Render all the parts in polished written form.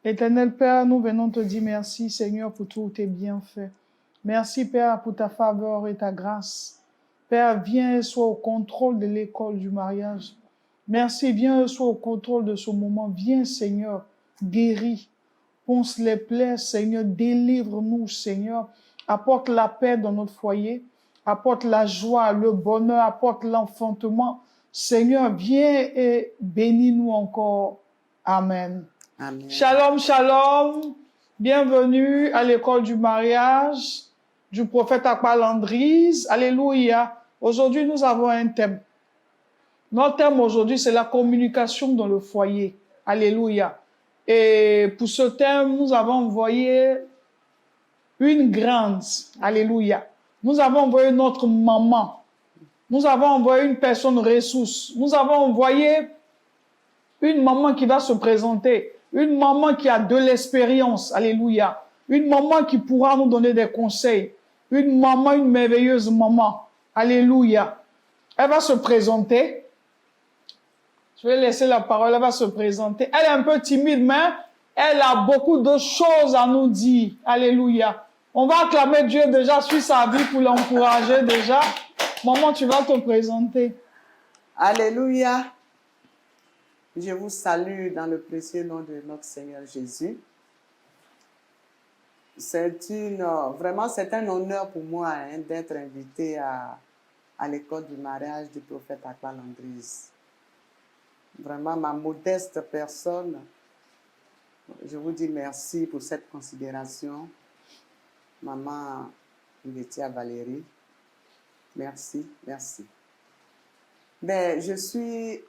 Éternel Père, nous venons te dire merci, Seigneur, pour tous tes bienfaits. Merci, Père, pour ta faveur et ta grâce. Père, viens et sois au contrôle de l'école du mariage. Merci, viens et sois au contrôle de ce moment. Viens, Seigneur, guéris. Ponce les plaies, Seigneur, délivre-nous, Seigneur. Apporte la paix dans notre foyer. Apporte la joie, le bonheur, apporte l'enfantement. Seigneur, viens et bénis-nous encore. Amen. Amen. Shalom, shalom. Bienvenue à l'école du mariage du prophète Akbalandrise. Alléluia. Aujourd'hui, nous avons un thème. Notre thème aujourd'hui, c'est la communication dans le foyer. Alléluia. Et pour ce thème, nous avons envoyé une grande. Alléluia. Nous avons envoyé notre maman. Nous avons envoyé une personne ressource. Nous avons envoyé une maman qui va se présenter. Une maman qui a de l'expérience. Alléluia. Une maman qui pourra nous donner des conseils. Une maman, une merveilleuse maman. Alléluia. Elle va se présenter. Je vais laisser la parole. Elle va se présenter. Elle est un peu timide, mais elle a beaucoup de choses à nous dire. Alléluia. On va acclamer Dieu déjà sur sa vie pour l'encourager déjà. Maman, tu vas te présenter. Alléluia. Je vous salue dans le précieux nom de notre Seigneur Jésus. Vraiment, c'est un honneur pour moi d'être invité à l'école du mariage du prophète Akbalandrise. Vraiment, ma modeste personne, je vous dis merci pour cette considération. Maman Laetitia Valérie, merci, merci. Ben, je suis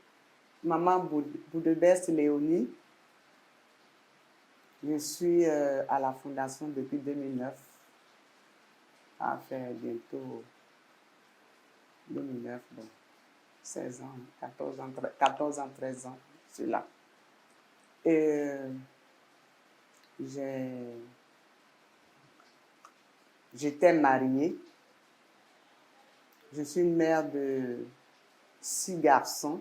maman Boudebeste Léonie. Je suis à la fondation depuis 2009. Ça fait bientôt 2009, bon, 16 ans, 14 ans, 13 ans, je suis là. Et j'étais mariée. Je suis une mère de 6 garçons.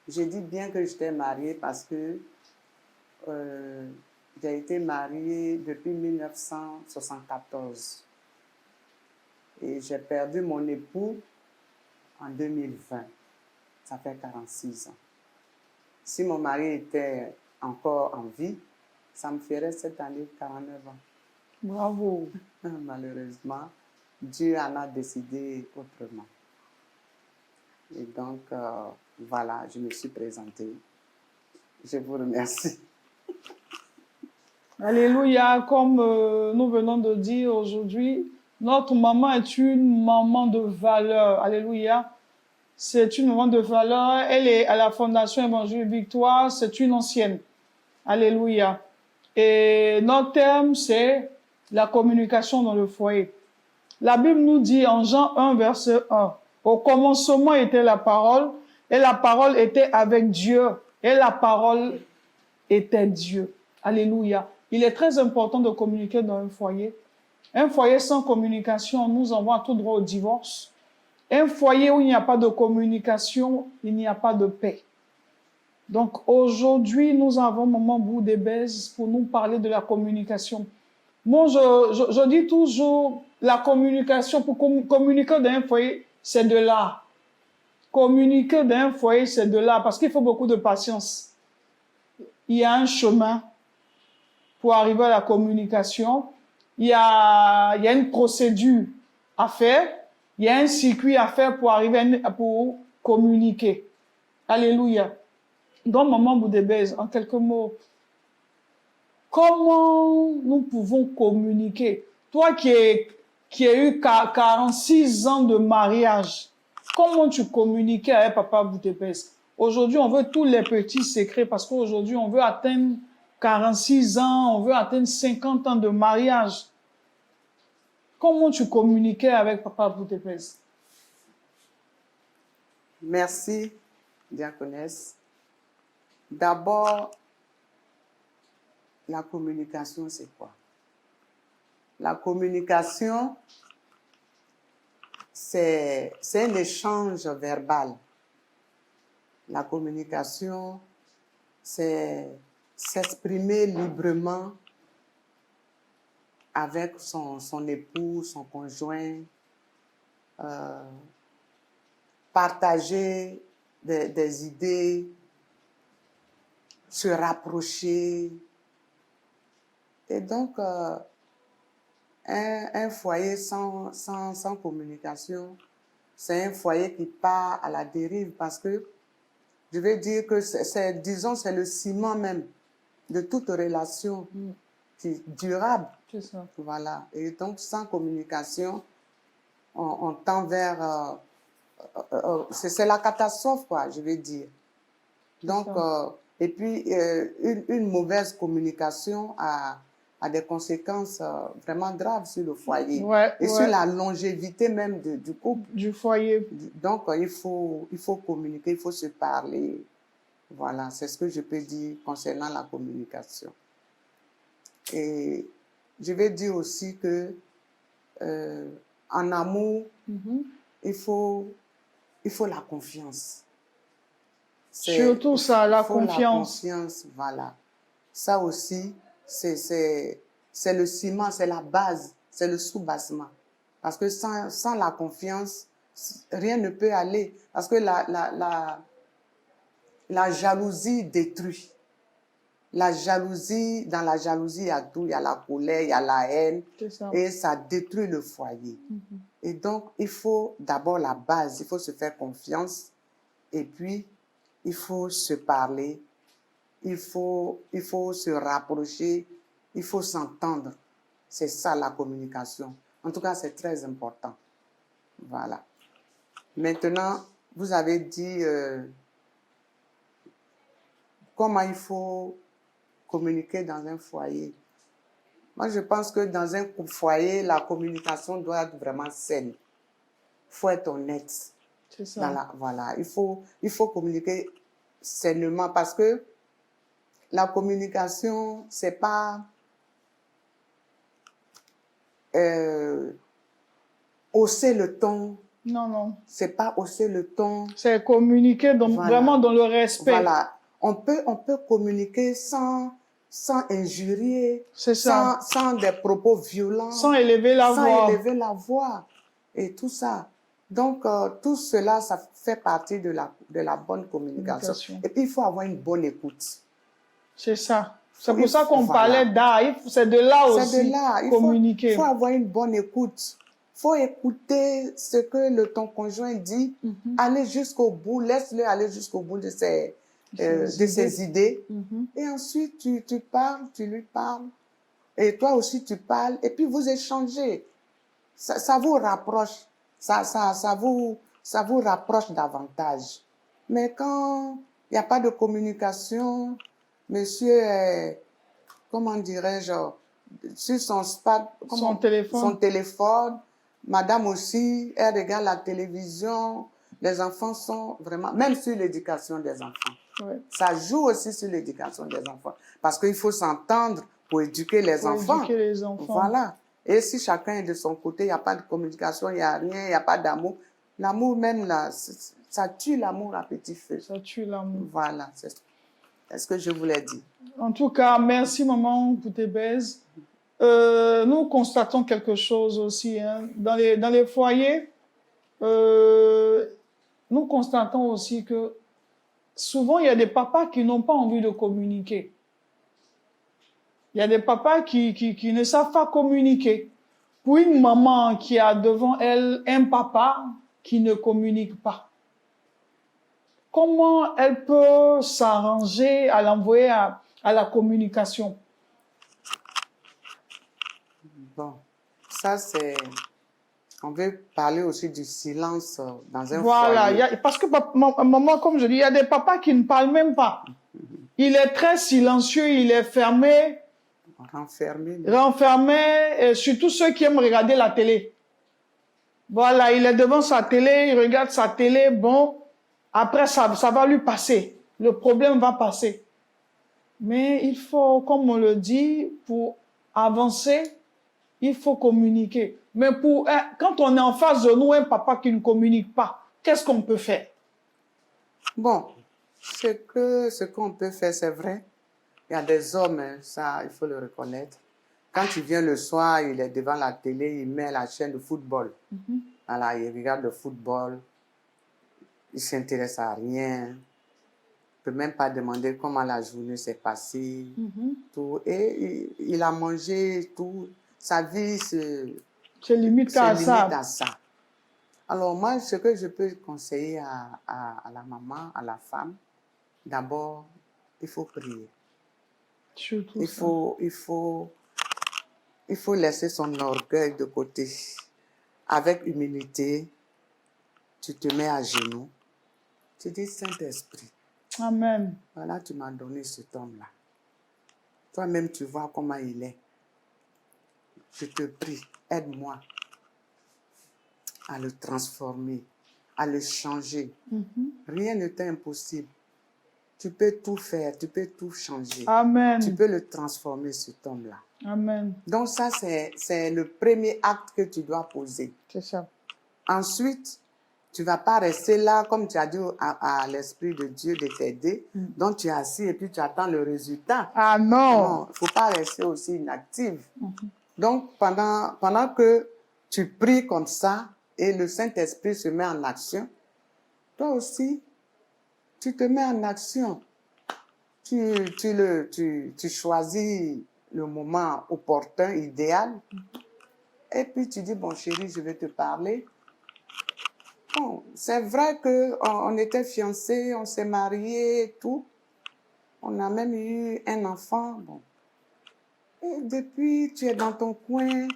Je dis bien que j'étais mariée parce que j'ai été mariée depuis 1974 et j'ai perdu mon époux en 2020. Ça fait 46 ans. Si mon mari était encore en vie, ça me ferait cette année 49 ans. Bravo. Malheureusement, Dieu en a décidé autrement. Et donc, voilà, je me suis présentée. Je vous remercie. Alléluia, comme nous venons de dire aujourd'hui, notre maman est une maman de valeur. Alléluia. C'est une maman de valeur. Elle est à la Fondation Évangile Victoire. C'est une ancienne. Alléluia. Et notre thème, c'est la communication dans le foyer. La Bible nous dit en Jean 1, verset 1, au commencement était la parole, et la parole était avec Dieu, et la parole était Dieu. Alléluia. Il est très important de communiquer dans un foyer. Un foyer sans communication nous envoie tout droit au divorce. Un foyer où il n'y a pas de communication, il n'y a pas de paix. Donc aujourd'hui, nous avons Maman Boudebeste pour nous parler de la communication. Moi, je dis toujours, la communication, pour communiquer dans un foyer, c'est de l'art. Communiquer dans un foyer, c'est de l'art, parce qu'il faut beaucoup de patience. Il y a un chemin pour arriver à la communication. Il y a une procédure à faire. Il y a un circuit à faire pour arriver pour communiquer. Alléluia. Donc, Maman Boudebeste, en quelques mots, comment nous pouvons communiquer? Toi qui as eu 46 ans de mariage, comment tu communiquais avec Papa Boudebeste? Aujourd'hui, on veut tous les petits secrets parce qu'aujourd'hui, on veut atteindre 46 ans, on veut atteindre 50 ans de mariage. Comment tu communiquais avec Papa Boudebeste? Merci, diaconesse. D'abord, la communication, c'est quoi? La communication, c'est un échange verbal. La communication, c'est s'exprimer librement avec son époux, son conjoint, partager des idées, se rapprocher. Et donc, un foyer sans communication, c'est un foyer qui part à la dérive parce que je vais dire que disons, c'est le ciment même de toute relation qui durable. C'est ça. Voilà. Et donc, sans communication, on tend vers... c'est la catastrophe, quoi, je vais dire. Donc, et puis, une mauvaise communication a des conséquences vraiment graves sur le foyer. Et sur la longévité même du couple. Du foyer. Donc, il faut communiquer, il faut se parler. Voilà, c'est ce que je peux dire concernant la communication. Et je vais dire aussi que en amour, il faut la confiance. Surtout ça, la confiance. La confiance, voilà. Ça aussi, c'est le ciment, c'est la base, c'est le sous-bassement. Parce que sans la confiance, rien ne peut aller. Parce que la jalousie détruit. Dans la jalousie, il y a tout. Il y a la colère, il y a la haine. Et ça détruit le foyer. Et donc, il faut d'abord la base, il faut se faire confiance. Et puis, il faut se parler. Il faut se rapprocher. Il faut s'entendre. C'est ça la communication. En tout cas, c'est très important. Voilà. Maintenant, vous avez dit comment il faut communiquer dans un foyer. Moi, je pense que dans un foyer, la communication doit être vraiment saine. Il faut être honnête. C'est ça. Voilà. Il faut communiquer sainement parce que la communication, c'est pas hausser le ton. Non. C'est pas hausser le ton. C'est communiquer vraiment dans le respect. Voilà. On peut communiquer sans injurier, sans des propos violents, sans élever la voix. Et tout ça. Donc, tout cela, ça fait partie de la bonne communication. Et puis, il faut avoir une bonne écoute. C'est ça. C'est pour ça qu'on parlait d'art. C'est de là aussi, communiquer. Il faut avoir une bonne écoute. Il faut écouter ce que ton conjoint dit, aller jusqu'au bout, laisse-le aller jusqu'au bout de ses idées. Et ensuite, tu parles, tu lui parles. Et toi aussi, tu parles. Et puis, vous échangez. Ça vous rapproche. Ça vous rapproche davantage. Mais quand il n'y a pas de communication, monsieur est, comment dirais-je, sur son téléphone, madame aussi, elle regarde la télévision, les enfants sont vraiment, même sur l'éducation des enfants. Ouais. Ça joue aussi sur l'éducation des enfants. Parce qu'il faut s'entendre pour éduquer les enfants. Éduquer les enfants. Voilà. Et si chacun est de son côté, il n'y a pas de communication, il n'y a rien, il n'y a pas d'amour. L'amour même, là, ça tue l'amour à petit feu. Ça tue l'amour. Voilà. C'est ce que je voulais dire. En tout cas, merci maman pour tes baises. Nous constatons quelque chose aussi. Hein. Dans les foyers, nous constatons aussi que souvent, il y a des papas qui n'ont pas envie de communiquer. Il y a des papas qui ne savent pas communiquer. Pour une maman qui a devant elle un papa qui ne communique pas, comment elle peut s'arranger à l'envoyer à la communication? Bon, ça c'est... On veut parler aussi du silence dans un foyer. Voilà, parce que maman, comme je dis, il y a des papas qui ne parlent même pas. Il est très silencieux, il est fermé. Renfermé, et surtout ceux qui aiment regarder la télé. Voilà, il est devant sa télé, il regarde sa télé, bon, après ça va lui passer. Le problème va passer. Mais il faut, comme on le dit, pour avancer, il faut communiquer. Mais quand on est en face de nous, un papa qui ne communique pas, qu'est-ce qu'on peut faire? Bon, ce qu'on peut faire, c'est vrai. Il y a des hommes, hein, ça, il faut le reconnaître. Quand il vient le soir, il est devant la télé, il met la chaîne de football. Voilà, il regarde le football. Il ne s'intéresse à rien. Il ne peut même pas demander comment la journée s'est passée. Tout. Et il a mangé tout. Sa vie se C'est limite à limite ça. à ça. Alors moi, ce que je peux conseiller à la maman, à la femme, d'abord, il faut prier. Surtout Il ça. faut laisser son orgueil de côté. Avec humilité, tu te mets à genoux. Tu dis, Saint-Esprit, Amen. voilà, tu m'as donné cet homme-là. Toi-même, tu vois comment il est. Je te prie, aide-moi à le transformer, à le changer. Rien n'est impossible. Tu peux tout faire, tu peux tout changer. Amen. Tu peux le transformer, cet homme-là. Amen. Donc ça, c'est le premier acte que tu dois poser. C'est ça. Ensuite, Tu ne vas pas rester là, comme tu as dit à l'Esprit de Dieu de t'aider. Donc tu es assis et puis tu attends le résultat. ah non. Non, il ne faut pas rester aussi inactive. Donc pendant que tu pries comme ça et le Saint-Esprit se met en action, toi aussi, tu te mets en action. Tu choisis le moment opportun, idéal. Et puis tu dis, bon chérie, je vais te parler. Bon, c'est vrai qu'on était fiancés, on s'est mariés et tout. On a même eu un enfant. Bon. Et depuis, tu es dans ton coin,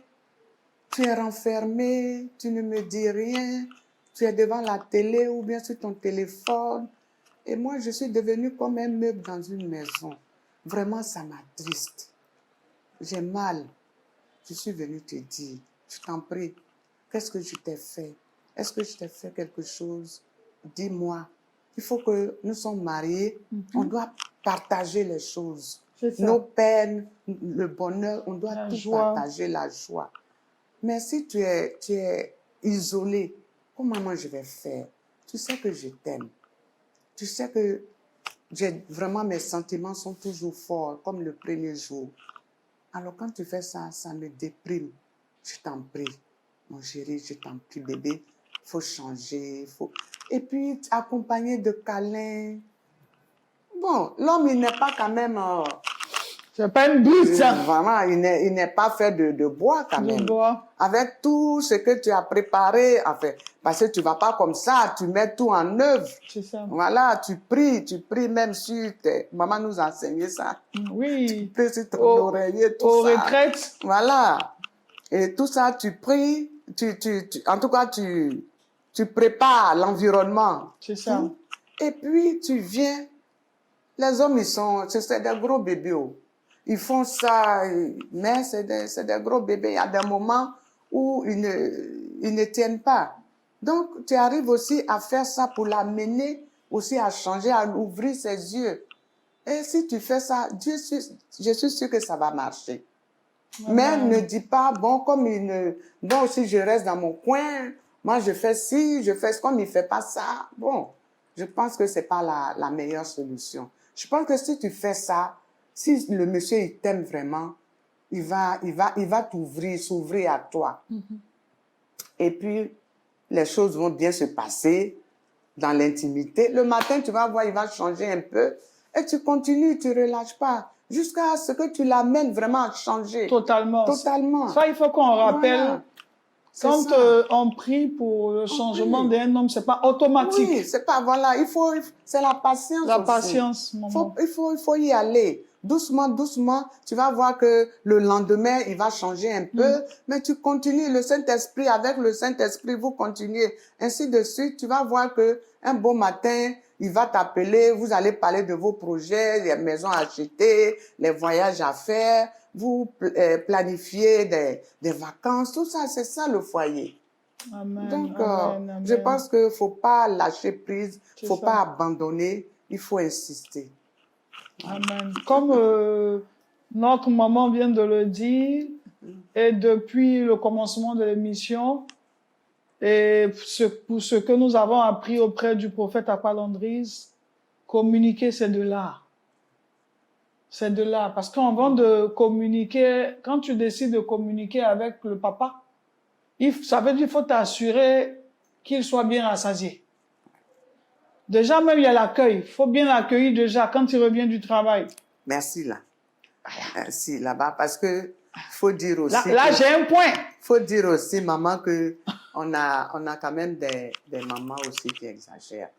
tu es renfermé, tu ne me dis rien, tu es devant la télé ou bien sur ton téléphone. Et moi, je suis devenue comme un meuble dans une maison. Vraiment, ça m'attriste. J'ai mal. Je suis venue te dire, je t'en prie, qu'est-ce que je t'ai fait? Est-ce que je t'ai fait quelque chose? Dis-moi. Il faut que nous sommes mariés, on doit partager les choses. Nos peines, le bonheur, on doit tout partager, la joie. Mais si tu es isolé, comment moi je vais faire? Tu sais que je t'aime. Tu sais que vraiment mes sentiments sont toujours forts, comme le premier jour. Alors quand tu fais ça, ça me déprime. Je t'en prie, mon chéri, je t'en prie, bébé. Il faut changer, Et puis, accompagné de câlins. Bon, l'homme, il n'est pas quand même... c'est pas une buse. Vraiment, il n'est pas fait de bois quand même. Bois. Avec tout ce que tu as préparé, enfin, parce que tu ne vas pas comme ça, tu mets tout en œuvre. C'est ça. Voilà, tu pries même sur maman nous a enseigné ça. Oui. Tu pries sur ton oreiller, tout ça. Aux retraites. Voilà. Et tout ça, tu pries, en tout cas, tu prépares l'environnement. C'est ça. Et puis, tu viens. Les hommes, c'est des gros bébés. Ils font ça, mais c'est des gros bébés. Il y a des moments où ils ne tiennent pas. Donc, tu arrives aussi à faire ça pour l'amener aussi à changer, à ouvrir ses yeux. Et si tu fais ça, je suis sûre que ça va marcher. Mais ne dis pas, bon, bon, si je reste dans mon coin, moi je fais ci, je fais comme il ne fait pas ça. Bon, je pense que ce n'est pas la meilleure solution. Je pense que si tu fais ça, si le monsieur il t'aime vraiment, il va s'ouvrir à toi. Et puis, les choses vont bien se passer dans l'intimité. Le matin, tu vas voir, il va changer un peu. Et tu continues, tu ne relâches pas. Jusqu'à ce que tu l'amènes vraiment à changer. Totalement. Totalement. Ça, il faut qu'on rappelle. Voilà. Quand on prie pour le changement d'un homme, c'est pas automatique. Oui, c'est pas, voilà, c'est la patience. La patience, maman. Il faut y aller. Doucement, doucement, tu vas voir que le lendemain, il va changer un peu, mais tu continues, avec le Saint-Esprit, vous continuez. Ainsi de suite, tu vas voir que un beau matin, il va t'appeler, vous allez parler de vos projets, les maisons à acheter, les voyages à faire, vous planifiez des vacances, tout ça, c'est ça le foyer. Amen, donc, amen. Je pense qu'il ne faut pas lâcher prise, il ne faut pas abandonner, il faut insister. Amen. Comme notre maman vient de le dire, et depuis le commencement de l'émission, et pour ce que nous avons appris auprès du prophète Apalandrise, communiquer, c'est de l'art. C'est de là. Parce qu'avant de communiquer, quand tu décides de communiquer avec le papa, ça veut dire qu'il faut t'assurer qu'il soit bien rassasié. Déjà, même, il y a l'accueil. Il faut bien l'accueillir déjà quand il revient du travail. Merci là. Merci là-bas parce que faut dire aussi. Là j'ai un point. Faut dire aussi, maman, que on a quand même des mamans aussi qui exagèrent.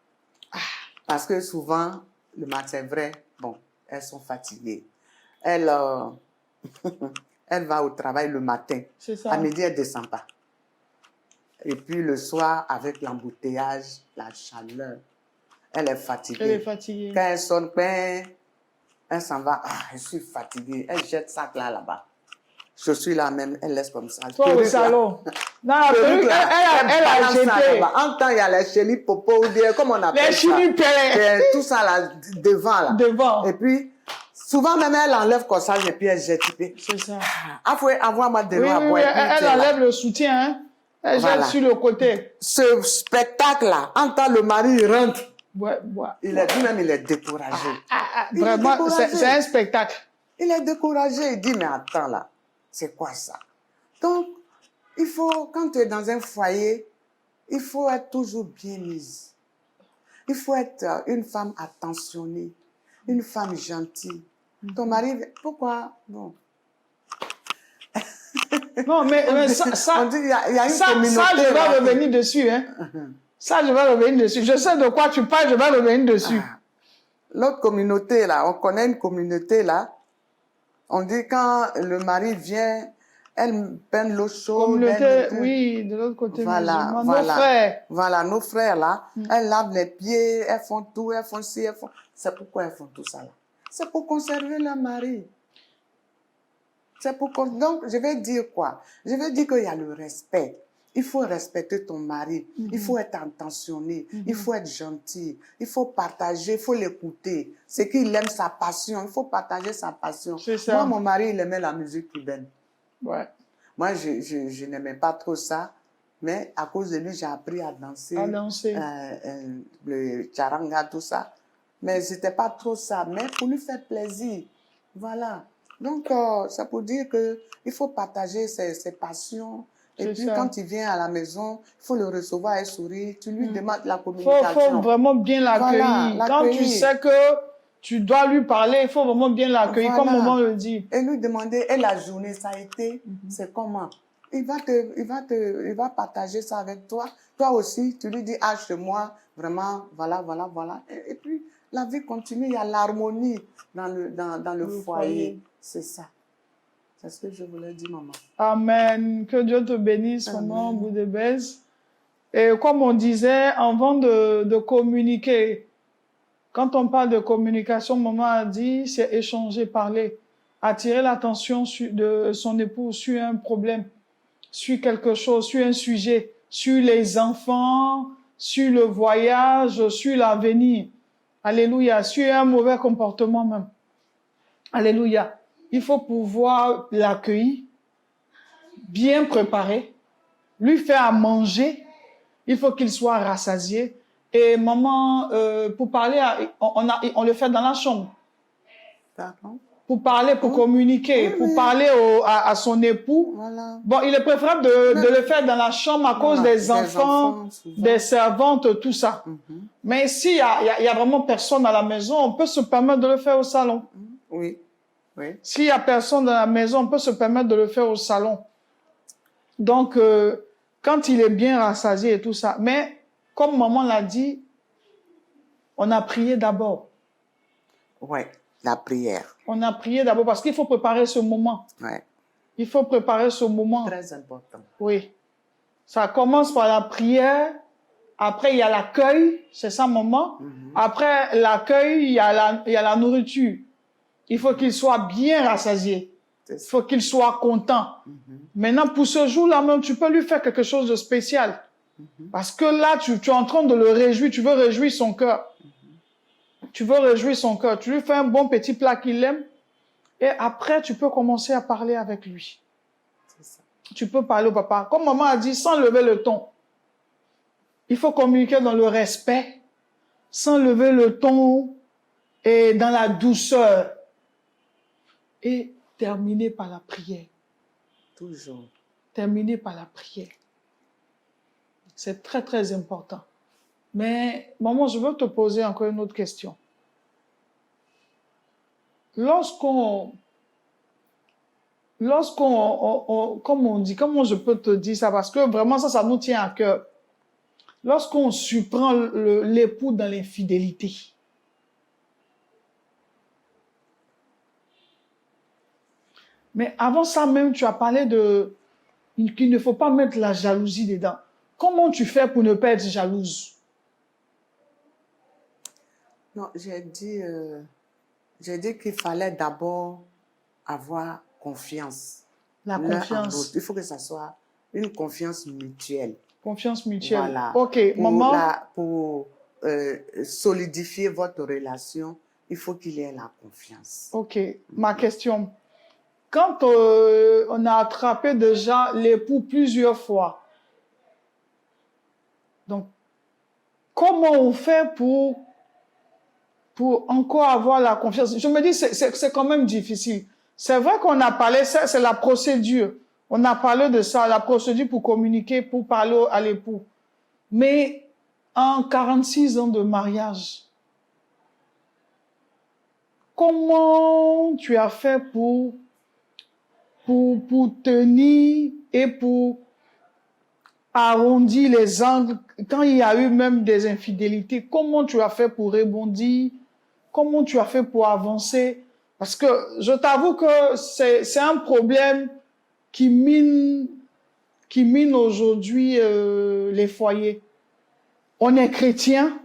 Parce que souvent, le matin, c'est vrai, bon, elles sont fatiguées. Elle va au travail le matin. C'est ça. À midi, elle ne descend pas. Et puis le soir, avec l'embouteillage, la chaleur, elle est fatiguée. Elle est fatiguée. Quand elle sonne, elle s'en va. Ah, je suis fatiguée. Elle jette ça là-bas. Je suis là même, elle laisse comme ça. Toi au salon. Non, elle a jeté. En temps, il y a les chélis popo ou bien, comme on appelle les ça. chélis pérés. Tout ça là, devant là. Devant. Et puis, souvent même, elle enlève comme ça et puis elle jette. C'est ça. Il faut avoir ma délo à boire. Oui, elle enlève le soutien, hein. Elle jette sur le côté. Ce spectacle-là, en temps le mari rentre. Ouais. Il est lui-même, il est découragé. Vraiment, c'est un spectacle. Il est découragé. Il dit, mais attends là, c'est quoi ça? Donc, il faut, quand tu es dans un foyer, il faut être toujours bien mise. Il faut être une femme attentionnée, une femme gentille. Ton mari, pourquoi? Non. Non, mais ça, on dit, il y a une ça, communauté. Ça, je vais revenir dessus, hein. Ça, je vais revenir dessus. Je sais de quoi tu parles, je vais revenir dessus. L'autre communauté, là, on connaît une communauté, là. On dit quand le mari vient, elle peine l'eau chaude. Communauté, oui, de l'autre côté. Voilà, nos frères. Voilà, nos frères, là. Elles lavent les pieds, elles font tout, elles font ci, elles font... C'est pourquoi elles font tout ça, là. C'est pour conserver leur mari. Donc, je vais dire quoi? Je vais dire qu'il y a le respect. Il faut respecter ton mari. Il faut être attentionné. Il faut être gentil. Il faut partager. Il faut l'écouter. C'est qu'il aime sa passion. Il faut partager sa passion. C'est ça. Moi, mon mari, il aimait la musique cubaine. Ouais. Moi, je n'aimais pas trop ça. Mais à cause de lui, j'ai appris à danser. À danser. Le charanga, tout ça. Mais c'était pas trop ça. Mais pour lui faire plaisir. Voilà. Donc, c'est pour dire qu'il faut partager ses passions. Et puis, quand il vient à la maison, il faut le recevoir et sourire. Tu lui demandes la communication. Il faut vraiment bien l'accueillir. Voilà, quand tu sais que tu dois lui parler, il faut vraiment bien l'accueillir, comme maman le dit. Et lui demander, et la journée, ça a été, c'est comment? Il va partager ça avec toi. Toi aussi, tu lui dis, ah, chez moi, vraiment, voilà. Et puis, la vie continue, il y a l'harmonie dans le foyer. C'est ça. C'est ce que je voulais dire, maman. Amen. Que Dieu te bénisse, maman Boudebès. Et comme on disait, avant de communiquer, quand on parle de communication, maman a dit, c'est échanger, parler, attirer l'attention de son époux sur un problème, sur quelque chose, sur un sujet, sur les enfants, sur le voyage, sur l'avenir. Alléluia. Sur un mauvais comportement même. Alléluia. Il faut pouvoir l'accueillir, bien préparer, lui faire à manger. Il faut qu'il soit rassasié. Et maman, pour parler, on le fait dans la chambre. Pardon? Pour parler, pour communiquer, pour parler à son épout. Voilà. Bon, il est préférable de le faire dans la chambre à cause des enfants, des servantes, tout ça. Mais s'il y a vraiment personne à la maison, on peut se permettre de le faire au salon. Oui. S'il y a personne dans la maison, on peut se permettre de le faire au salon. Donc, quand il est bien rassasié et tout ça. Mais, comme maman l'a dit, on a prié d'abord. Oui, la prière. On a prié d'abord parce qu'il faut préparer ce moment. Oui. Il faut préparer ce moment. Très important. Oui. Ça commence par la prière. Après, il y a l'accueil. C'est ça, maman. Après l'accueil, il y a la nourriture. Il faut qu'il soit bien rassasié. Il faut qu'il soit content. Maintenant, pour ce jour-là même, tu peux lui faire quelque chose de spécial. Parce que là, tu es en train de le réjouir. Tu veux réjouir son cœur. Tu veux réjouir son cœur. Tu lui fais un bon petit plat qu'il aime. Et après, tu peux commencer à parler avec lui. Ça. Tu peux parler au papa. Comme maman a dit, sans lever le ton. Il faut communiquer dans le respect, sans lever le ton et dans la douceur. et terminer par la prière. Toujours. Terminer par la prière. C'est très, très important. Mais, maman, je veux te poser encore une autre question. Lorsqu'on, comme on dit, comment je peux te dire ça? Parce que vraiment, ça nous tient à cœur. Lorsqu'on surprend l'époux dans l'infidélité, mais avant ça même, tu as parlé qu'il ne faut pas mettre la jalousie dedans. Comment tu fais pour ne pas être jalouse? Non, j'ai dit qu'il fallait d'abord avoir confiance La l'un en confiance. l'autre. Il faut que ça soit une confiance mutuelle. Confiance mutuelle. Voilà. Ok, maman. Pour solidifier votre relation, il faut qu'il y ait la confiance. Ok, ma question. Quand on a attrapé déjà l'époux plusieurs fois, donc comment on fait pour encore avoir la confiance? Je me dis, c'est quand même difficile. C'est vrai qu'on a parlé, ça, c'est la procédure. On a parlé de ça, la procédure pour communiquer, pour parler à l'époux. Mais en 46 ans de mariage, comment tu as fait pour tenir et pour arrondir les angles quand il y a eu même des infidélités? Comment tu as fait pour rebondir? Comment tu as fait pour avancer? Parce que je t'avoue que c'est un problème qui mine aujourd'hui les foyers. On est chrétien,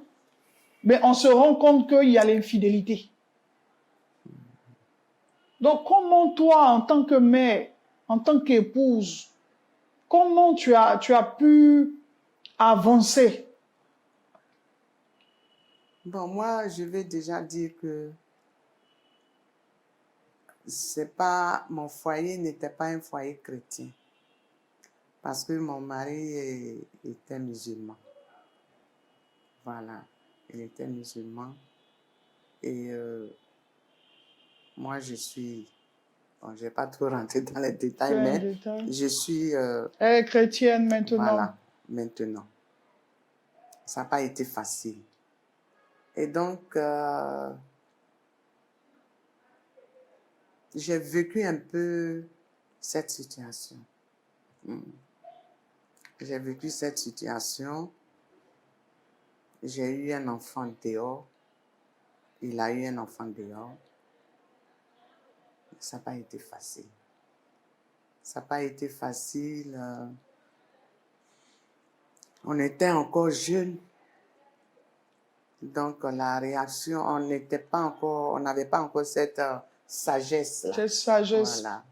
mais on se rend compte qu'il y a l'infidélité. Donc comment toi, en tant que mère, en tant qu'épouse, comment tu as pu avancer? Bon, moi, je vais déjà dire que mon foyer n'était pas un foyer chrétien. Parce que mon mari était musulman. Voilà, il était musulman. Et moi, je suis... Bon, je ne vais pas trop rentrer dans les détails, mais je suis... Elle est chrétienne maintenant. Voilà, maintenant. Ça n'a pas été facile. Et donc, j'ai vécu un peu cette situation. J'ai vécu cette situation. J'ai eu un enfant dehors. Il a eu un enfant dehors. Ça n'a pas été facile. Ça n'a pas été facile. On était encore jeunes. Donc, la réaction, on n'avait pas encore cette sagesse-là. Cette sagesse. Voilà,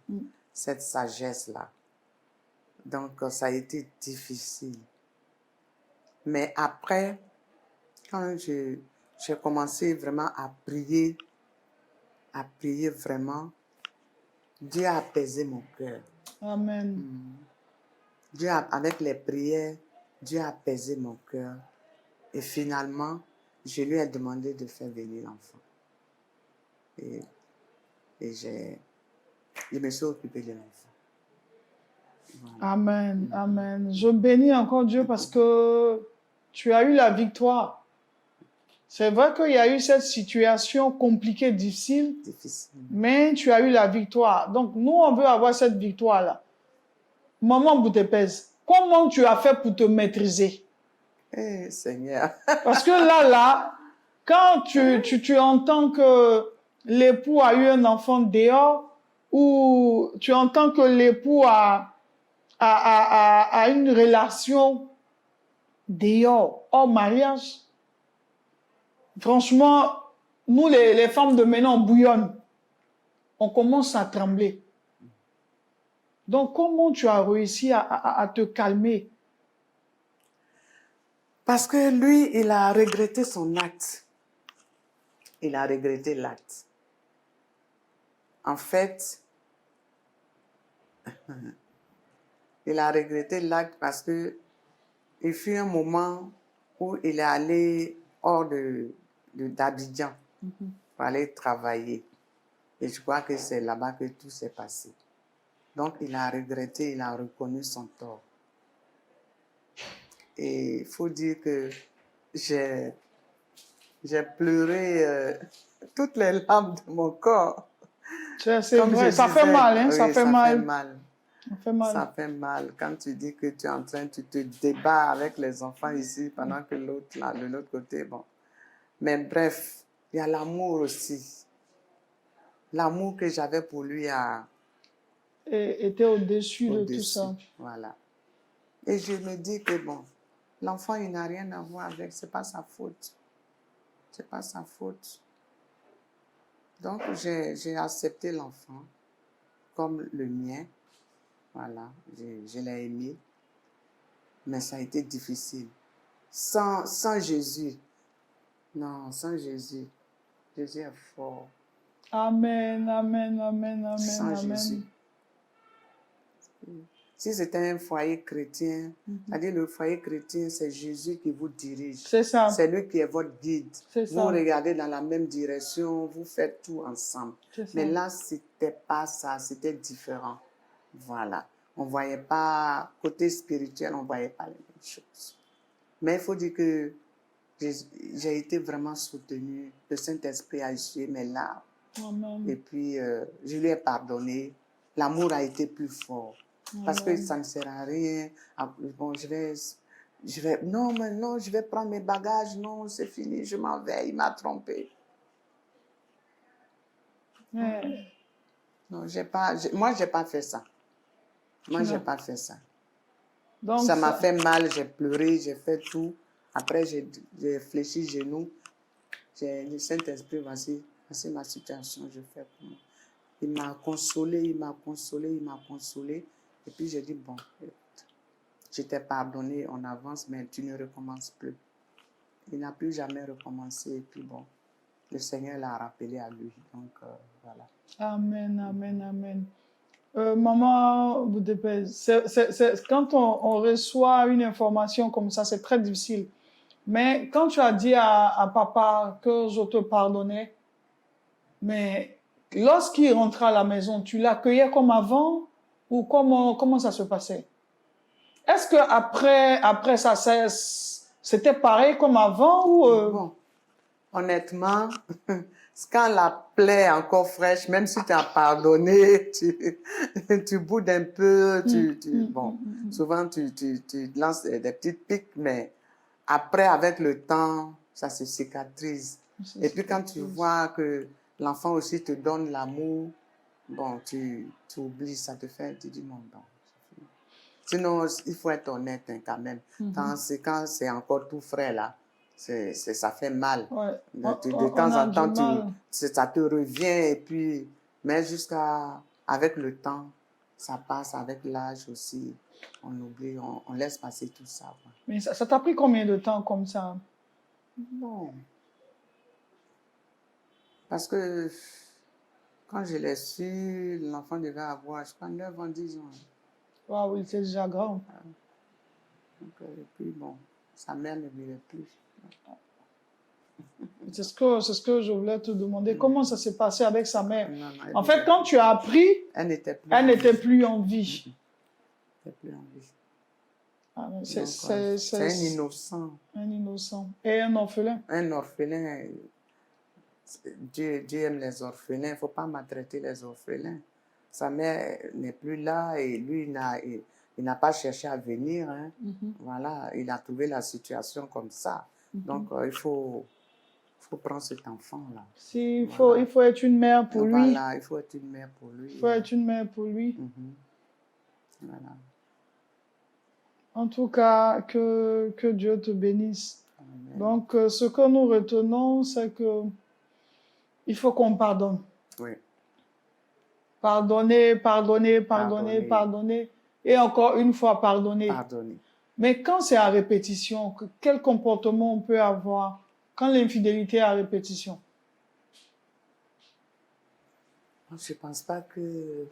cette sagesse-là. Donc, ça a été difficile. Mais après, quand j'ai commencé vraiment à prier vraiment, Dieu a apaisé mon cœur. Amen. Avec les prières, Dieu a apaisé mon cœur. Et finalement, je lui ai demandé de faire venir l'enfant. Et je me suis occupée de l'enfant. Voilà. Amen, amen. Je bénis encore Dieu parce que tu as eu la victoire. C'est vrai qu'il y a eu cette situation compliquée, difficile, mais tu as eu la victoire. Donc, nous, on veut avoir cette victoire-là. Maman Boutepès, comment tu as fait pour te maîtriser? Eh, Seigneur. Parce que là, quand tu entends que l'époux a eu un enfant dehors, ou tu entends que l'époux a une relation dehors, hors mariage, franchement, nous les femmes de maintenant, on bouillonne. On commence à trembler. Donc, comment tu as réussi à te calmer? Parce que lui, il a regretté son acte. Il a regretté l'acte. En fait, il a regretté l'acte parce que il fut un moment où il est allé hors d'Abidjan pour aller travailler. Et je crois que c'est là-bas que tout s'est passé. Donc, il a regretté, il a reconnu son tort. Et il faut dire que j'ai pleuré toutes les larmes de mon corps. C'est Comme vrai, je ça fait disais, mal, hein, ça oui, fait ça fait mal. mal. Ça fait mal. Ça fait mal quand tu dis que tu es en train, tu te débats avec les enfants ici pendant que l'autre, là, de l'autre côté, bon. Mais bref, il y a l'amour aussi. L'amour que j'avais pour lui Était au-dessus de tout au-dessus. ça. Voilà. Et je me dis que bon, l'enfant, il n'a rien à voir avec, c'est pas sa faute. C'est pas sa faute. Donc, j'ai accepté l'enfant comme le mien. Voilà, je l'ai aimé. Mais ça a été difficile. Sans Jésus. Non, sans Jésus. Jésus est fort. Amen, amen, amen, amen, Sans amen. Jésus. Si c'était un foyer chrétien, c'est-à-dire le foyer chrétien, c'est Jésus qui vous dirige. C'est ça. C'est lui qui est votre guide. C'est Vous ça. regardez dans la même direction, vous faites tout ensemble. C'est ça. Mais là, c'était pas ça, c'était différent. Voilà. On voyait pas, côté spirituel, on voyait pas les mêmes choses. Mais il faut dire que j'ai été vraiment soutenue. Le Saint-Esprit a essuyé mes larmes. Amen. Et puis, je lui ai pardonné. L'amour a été plus fort. Parce que ça ne sert à rien. Bon, je vais, non, mais non, je vais prendre mes bagages. Non, c'est fini, je m'en vais. Il m'a trompé. Ouais. Non, moi, j'ai pas fait ça. Moi, j'ai pas fait ça. Donc, Ça m'a fait mal, j'ai pleuré, j'ai fait tout. Après, j'ai fléchi genoux. J'ai le Saint-Esprit, voici ma situation, je fais comment. Il m'a consolé, il m'a consolé, il m'a consolé. Et puis j'ai dit, bon, je t'ai pardonné, on avance, mais tu ne recommences plus. Il n'a plus jamais recommencé. Et puis bon, le Seigneur l'a rappelé à lui. Donc voilà. Amen, amen, amen. Maman Boudépé, quand on reçoit une information comme ça, c'est très difficile. Mais quand tu as dit à papa que je te pardonnais, mais lorsqu'il rentrait à la maison, tu l'accueillais comme avant ou comment ça se passait? Est-ce que après ça, c'était pareil comme avant ou Bon, honnêtement, quand la plaie est encore fraîche, même si tu as pardonné, tu boudes un peu, bon, souvent tu lances des petites piques, mais après, avec le temps, ça se cicatrise. Et puis quand tu vois que l'enfant aussi te donne l'amour, bon, tu oublies, ça te fait, tu dis non, non. Sinon, il faut être honnête hein, quand même. Quand c'est encore tout frais là, ça fait mal. Ouais. De temps en temps, ça te revient et puis, mais avec le temps, ça passe, avec l'âge aussi, on oublie, on laisse passer tout ça. Ouais. Mais ça t'a pris combien de temps comme ça? Non. Parce que quand je l'ai su, l'enfant devait avoir, je crois, 9 ans, 10 ans. Waouh, il était déjà grand. Donc, et puis bon, sa mère ne vivait plus. C'est ce que je voulais te demander. Comment ça s'est passé avec sa mère? Non, En fait, quand tu as appris, elle n'était plus, plus en vie. Elle n'était plus en vie. Ah, C'est un innocent. Un innocent. Et un orphelin. Un orphelin. Dieu aime les orphelins. Il ne faut pas maltraiter les orphelins. Sa mère n'est plus là et lui, il n'a pas cherché à venir. Hein. Voilà, il a trouvé la situation comme ça. Donc, il faut prendre cet enfant-là. Il faut être une mère pour lui. Voilà, il faut être une mère pour lui. Il faut être une mère pour lui. Voilà. En tout cas, que Dieu te bénisse. Amen. Donc, ce que nous retenons, c'est que il faut qu'on pardonne. Oui. Pardonner. Et encore une fois, pardonner. Pardonner. Mais quand c'est à répétition, quel comportement on peut avoir quand l'infidélité est à répétition? Je ne pense pas que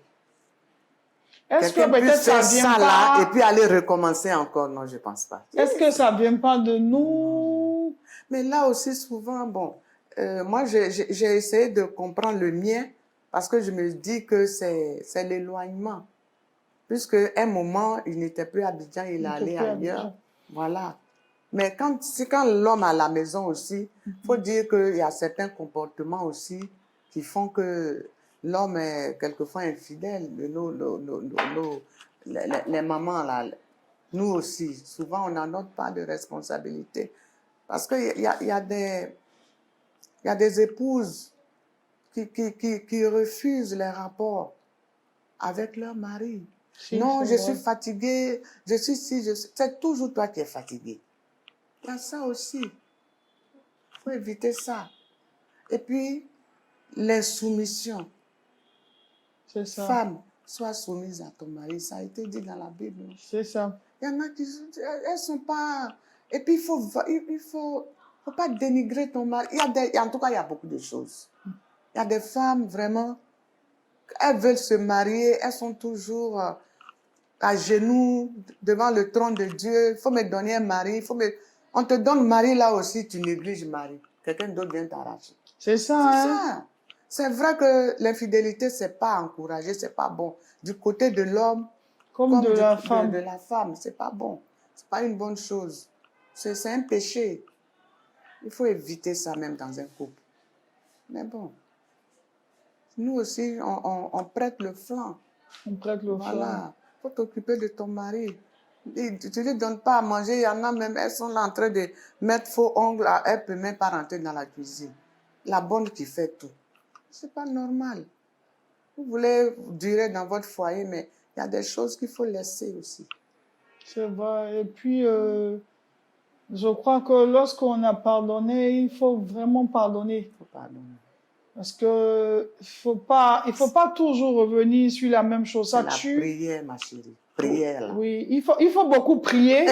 est-ce que quelqu'un puisse peut-être faire ça vient ça pas là et puis aller recommencer encore. Non, je ne pense pas. Est-ce que ça vient pas de nous? Mais là aussi, souvent, bon, moi, j'ai essayé de comprendre le mien. Parce que je me dis que c'est l'éloignement. Puisque un moment, il n'était plus à Abidjan, il allait ailleurs. Voilà. Mais quand l'homme est à la maison aussi, il faut dire qu'il y a certains comportements aussi qui font que l'homme est quelquefois infidèle. Les mamans, là, nous aussi, souvent, on n'a notre part de responsabilité. Parce qu'il y a des épouses qui refusent les rapports avec leur mari. Si, Non, c'est je suis fatiguée, je suis si, c'est toujours toi qui es fatiguée. Il y a ça aussi. Il faut éviter ça. Et puis, l'insoumission. C'est ça. Femme, sois soumise à ton mari. Ça a été dit dans la Bible. C'est ça. Il y en a qui elles sont pas. Et puis, il faut pas dénigrer ton mari. En tout cas, il y a beaucoup de choses. Il y a des femmes, vraiment, elles veulent se marier, elles sont toujours à genoux devant le trône de Dieu. Il faut me donner un mari. On te donne mari là aussi, tu négliges mari. Quelqu'un d'autre vient t'arracher. C'est ça, C'est hein? ça. C'est vrai que l'infidélité, c'est pas encouragé, c'est pas bon. Du côté de l'homme, Comme de la femme. de la femme, c'est pas bon. C'est pas une bonne chose. C'est un péché. Il faut éviter ça même dans un couple. Mais bon, nous aussi, on prête le flanc. On prête le flanc. Voilà. Il faut t'occuper de ton mari. Tu ne lui donnes pas à manger. Il y en a même, elles sont là en train de mettre faux ongles. Elle ne peut même pas rentrer dans la cuisine. La bonne qui fait tout. C'est pas normal. Vous voulez durer dans votre foyer, mais il y a des choses qu'il faut laisser aussi. C'est vrai. Et puis, je crois que lorsqu'on a pardonné, il faut vraiment pardonner. Il faut pardonner. Parce que il faut pas toujours revenir sur la même chose. Ça C'est tue. la prière, ma chérie. Prière, là. Oui, il faut beaucoup prier.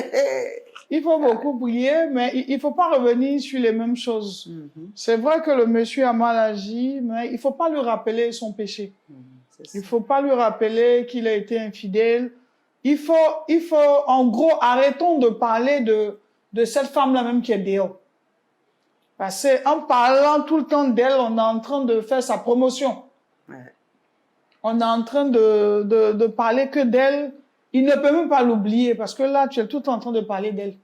Il faut beaucoup prier, mais il faut pas revenir sur les mêmes choses. C'est vrai que le monsieur a mal agi, mais il faut pas lui rappeler son péché. Il faut pas lui rappeler qu'il a été infidèle. Il faut, en gros, arrêtons de parler de cette femme-là même qui est dehors. Parce qu'en parlant tout le temps d'elle, on est en train de faire sa promotion. Ouais. On est en train de parler que d'elle. Il ne peut même pas l'oublier parce que là, tu es tout le temps en train de parler d'elle.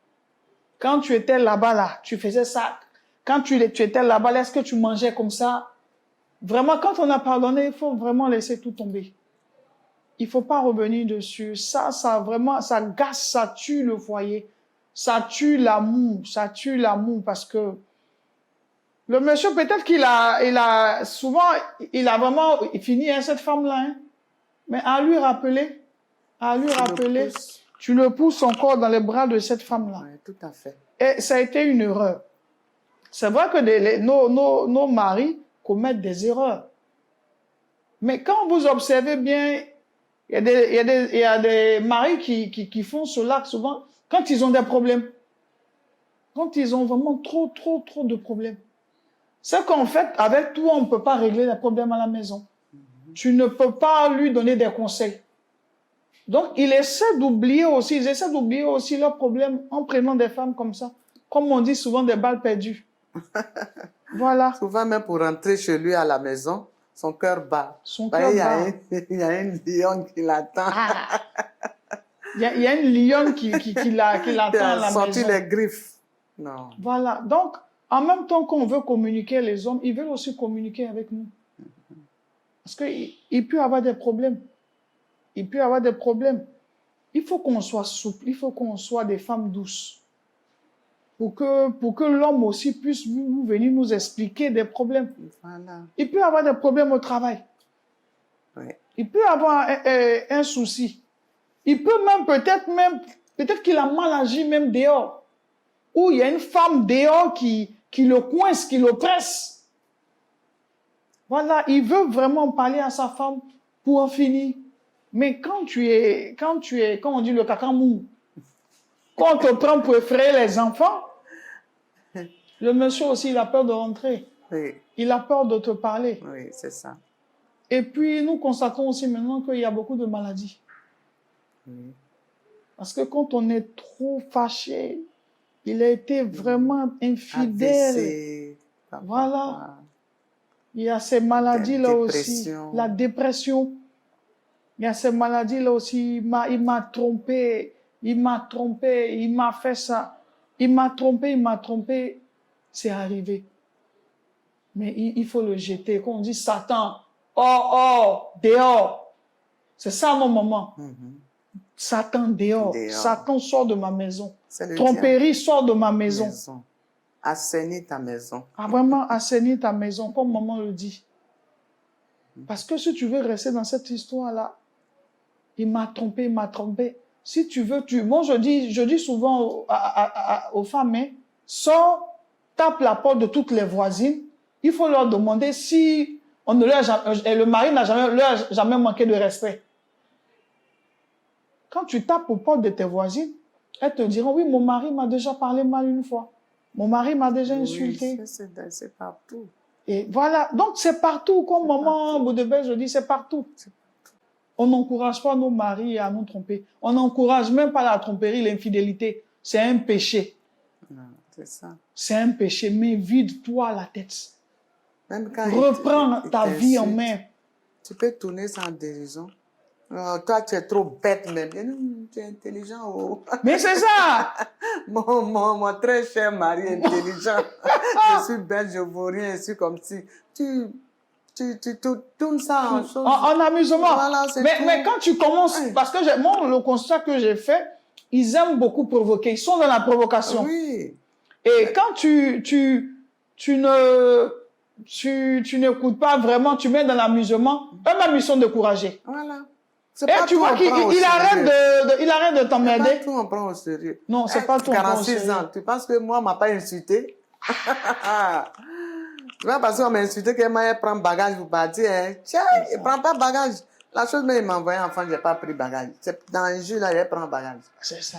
Quand tu étais là-bas, là, tu faisais ça. Quand tu étais là-bas, là, est-ce que tu mangeais comme ça? Vraiment, quand on a pardonné, il faut vraiment laisser tout tomber. Il faut pas revenir dessus. Ça vraiment, ça gâche, ça tue le foyer. Ça tue l'amour parce que le monsieur, peut-être qu'il a souvent, il a vraiment fini hein, cette femme-là, hein. Mais à lui rappeler, tu le pousses encore dans les bras de cette femme-là. Oui, tout à fait. Et ça a été une erreur. C'est vrai que nos maris commettent des erreurs. Mais quand vous observez bien, il y a des maris qui font cela souvent quand ils ont des problèmes. Quand ils ont vraiment trop de problèmes. C'est qu'en fait, avec toi, on ne peut pas régler les problèmes à la maison. Tu ne peux pas lui donner des conseils. Donc, ils essaient d'oublier aussi leurs problèmes en prenant des femmes comme ça. Comme on dit souvent, des balles perdues. Voilà. Souvent, même pour rentrer chez lui à la maison, son cœur bat. Son cœur bat. Il y a une lionne qui l'attend. Ah. Il y a une lionne qui l'attend à la maison. Sorti les griffes. Non. Voilà. Donc, en même temps qu'on veut communiquer les hommes, ils veulent aussi communiquer avec nous. Parce qu'il peut y avoir des problèmes. Il peut y avoir des problèmes. Il faut qu'on soit souple. Il faut qu'on soit des femmes douces. Pour que l'homme aussi puisse venir nous expliquer des problèmes. Voilà. Il peut y avoir des problèmes au travail. Oui. Il peut y avoir un souci. Il peut même peut-être qu'il a mal agi même dehors. Ou il y a une femme dehors qui le coince, qui le presse. Voilà, il veut vraiment parler à sa femme pour en finir. Mais quand tu es, comme on dit, le cacamou, quand on te prend pour effrayer les enfants, le monsieur aussi, il a peur de rentrer. Oui. Il a peur de te parler. Oui, c'est ça. Et puis, nous constatons aussi maintenant qu'il y a beaucoup de maladies. Oui. Parce que quand on est trop fâché, il a été vraiment infidèle. AVC, Voilà. Il y a ces maladies-là aussi. dépression. La dépression. Il y a ces maladies-là aussi. Il m'a trompé. Il m'a trompé. Il m'a fait ça. Il m'a trompé. Il m'a trompé. C'est arrivé. Mais il faut le jeter. Quand on dit Satan, oh, dehors. C'est ça mon moment. Satan, dehors. Dehors. Satan, sort de ma maison. C'est le Tromperie, sort de ma diable. maison. Assainis ta maison. Ah, vraiment, assainir ta maison, comme maman le dit. Parce que si tu veux rester dans cette histoire-là, il m'a trompé, il m'a trompé. Si tu veux, moi je dis souvent aux femmes, hein, sors, tape la porte de toutes les voisines. Il faut leur demander si on ne leur a jamais, le mari n'a jamais manqué de respect. Quand tu tapes aux portes de tes voisines, elles te diront, oui, mon mari m'a déjà parlé mal une fois. Mon mari m'a déjà insulté. Oui, c'est partout. Et voilà. Donc, c'est partout. Comme maman Boudebel, je dis, c'est partout. On n'encourage pas nos maris à nous tromper. On n'encourage même pas la tromperie, l'infidélité. C'est un péché. C'est ça. C'est un péché. Mais vide-toi la tête. Même quand reprends ta vie en main. Tu peux tourner sans dérision. Toi, tu es trop bête même. Tu es intelligent. Oh. Mais c'est ça. Mon très cher mari intelligent. Je suis belle, je vaux rien. Je suis comme si tu tournes ça en chose. En amusement. Voilà, mais quand tu commences, parce que moi, le constat que j'ai fait, ils aiment beaucoup provoquer. Ils sont dans la provocation. Oui. Et quand tu n'écoutes pas vraiment, tu mets dans l'amusement, eux-mêmes ils sont découragés. Voilà. Et tu vois qu'il arrête de t'emmerder. C'est pas tout on prend au sérieux. Non, c'est pas tout on prend au sérieux. 46 ans, tu penses que moi, on m'a pas insulté? Tu vois, parce qu'on m'a insulté qu'elle m'a pris bagage pour partir. Hein. Tiens, il prend pas bagage. La chose, mais il m'a envoyé enfant, j'ai pas pris bagage. C'est dans un jour, là, il prend bagage. C'est ça.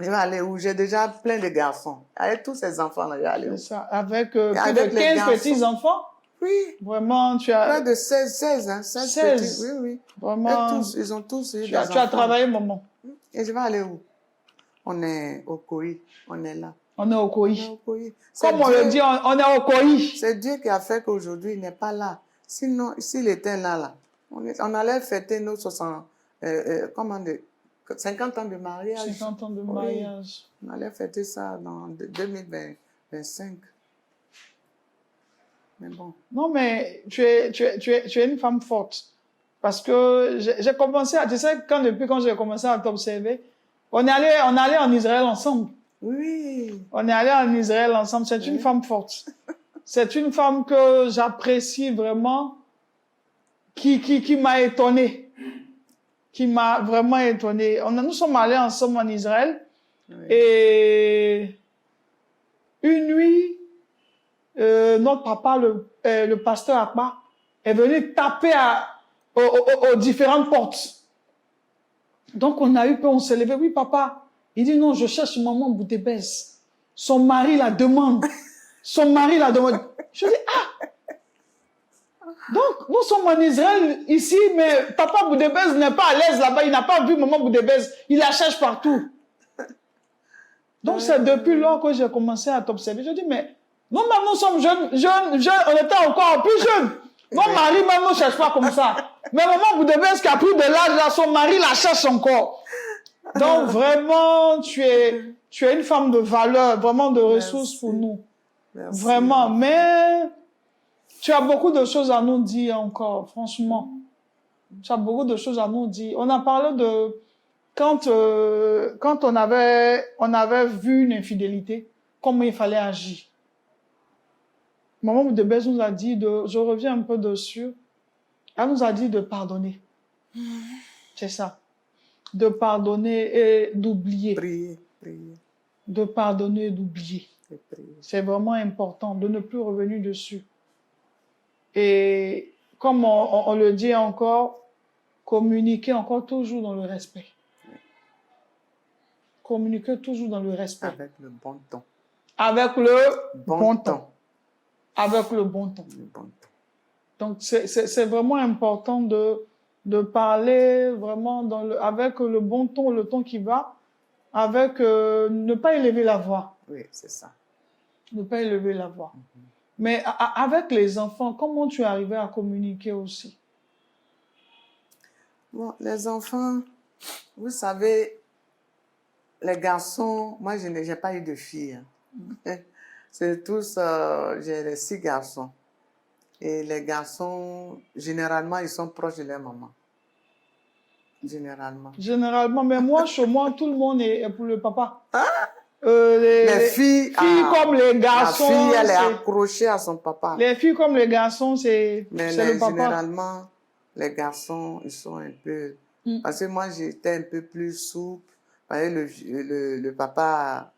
Je vais aller où? J'ai déjà plein de garçons. Avec tous ces enfants-là, je vais aller où? C'est ça. Avec plus de 15 petits-enfants? Oui. Vraiment, tu as... Près de 16 hein. 16 petits. Oui, oui. Vraiment. Ils ont tous eu Tu as travaillé, maman. Et je vais aller où? On est au Koï. On est là. On est au Koï. On est au Koï. Comme on le dit, on est au Koï. C'est Dieu qui a fait qu'aujourd'hui, il n'est pas là. Sinon, s'il était là, on allait fêter nos 50 ans de mariage. 50 ans de mariage. Oui. On allait fêter ça dans 2025. Mais bon. Non, mais tu es une femme forte. Parce que j'ai commencé à... Tu sais, depuis quand j'ai commencé à t'observer, on est allé en Israël ensemble. Oui. On est allé en Israël ensemble. C'est une femme forte. C'est une femme que j'apprécie vraiment, qui m'a étonnée. Qui m'a vraiment étonnée. Nous sommes allés ensemble en Israël. Oui. Et une nuit, notre papa, le pasteur Akba, est venu taper aux différentes portes. Donc, on a eu peur, on s'est levé. Oui, papa. Il dit, non, je cherche maman Boudebel. Son mari la demande. Son mari la demande. Je dis, ah! Donc, nous sommes en Israël ici, mais papa Boudebel n'est pas à l'aise là-bas. Il n'a pas vu maman Boudebel. Il la cherche partout. Donc, c'est depuis lors que j'ai commencé à t'observer. Je dis, mais nous-mêmes, nous sommes jeunes, on était encore plus jeunes. Mon mari même ne cherche pas comme ça. Mais maman Boudebel qui a pris de l'âge, là, son mari la cherche encore. Donc, vraiment, tu es une femme de valeur, vraiment de ressources pour nous. Merci. Vraiment. Mais tu as beaucoup de choses à nous dire encore, franchement. Tu as beaucoup de choses à nous dire. On a parlé de quand on avait vu une infidélité, comment il fallait agir. Maman Boudebel nous a dit je reviens un peu dessus. Elle nous a dit de pardonner. C'est ça. De pardonner et d'oublier. Prier. De pardonner et d'oublier. C'est vraiment important de ne plus revenir dessus. Et comme on le dit encore, communiquer encore toujours dans le respect. Communiquer toujours dans le respect. Avec le bon ton. Avec le bon ton. Avec le bon ton. Donc, c'est vraiment important de parler vraiment avec le bon ton, le ton qui va, avec ne pas élever la voix. Oui, c'est ça. Ne pas élever la voix. Mais avec les enfants, comment tu es arrivé à communiquer aussi? Bon, les enfants, vous savez, les garçons, moi, je n'ai pas eu de filles. Hein. C'est tous, j'ai les 6 garçons. Et les garçons, généralement, ils sont proches de leur maman. Généralement. Généralement, mais moi, chez moi, tout le monde est pour le papa. Les filles, comme les garçons, la fille, elle est accrochée à son papa. Les filles comme les garçons, c'est le papa. Généralement, les garçons, ils sont un peu... Parce que moi, j'étais un peu plus souple. Parce que le papa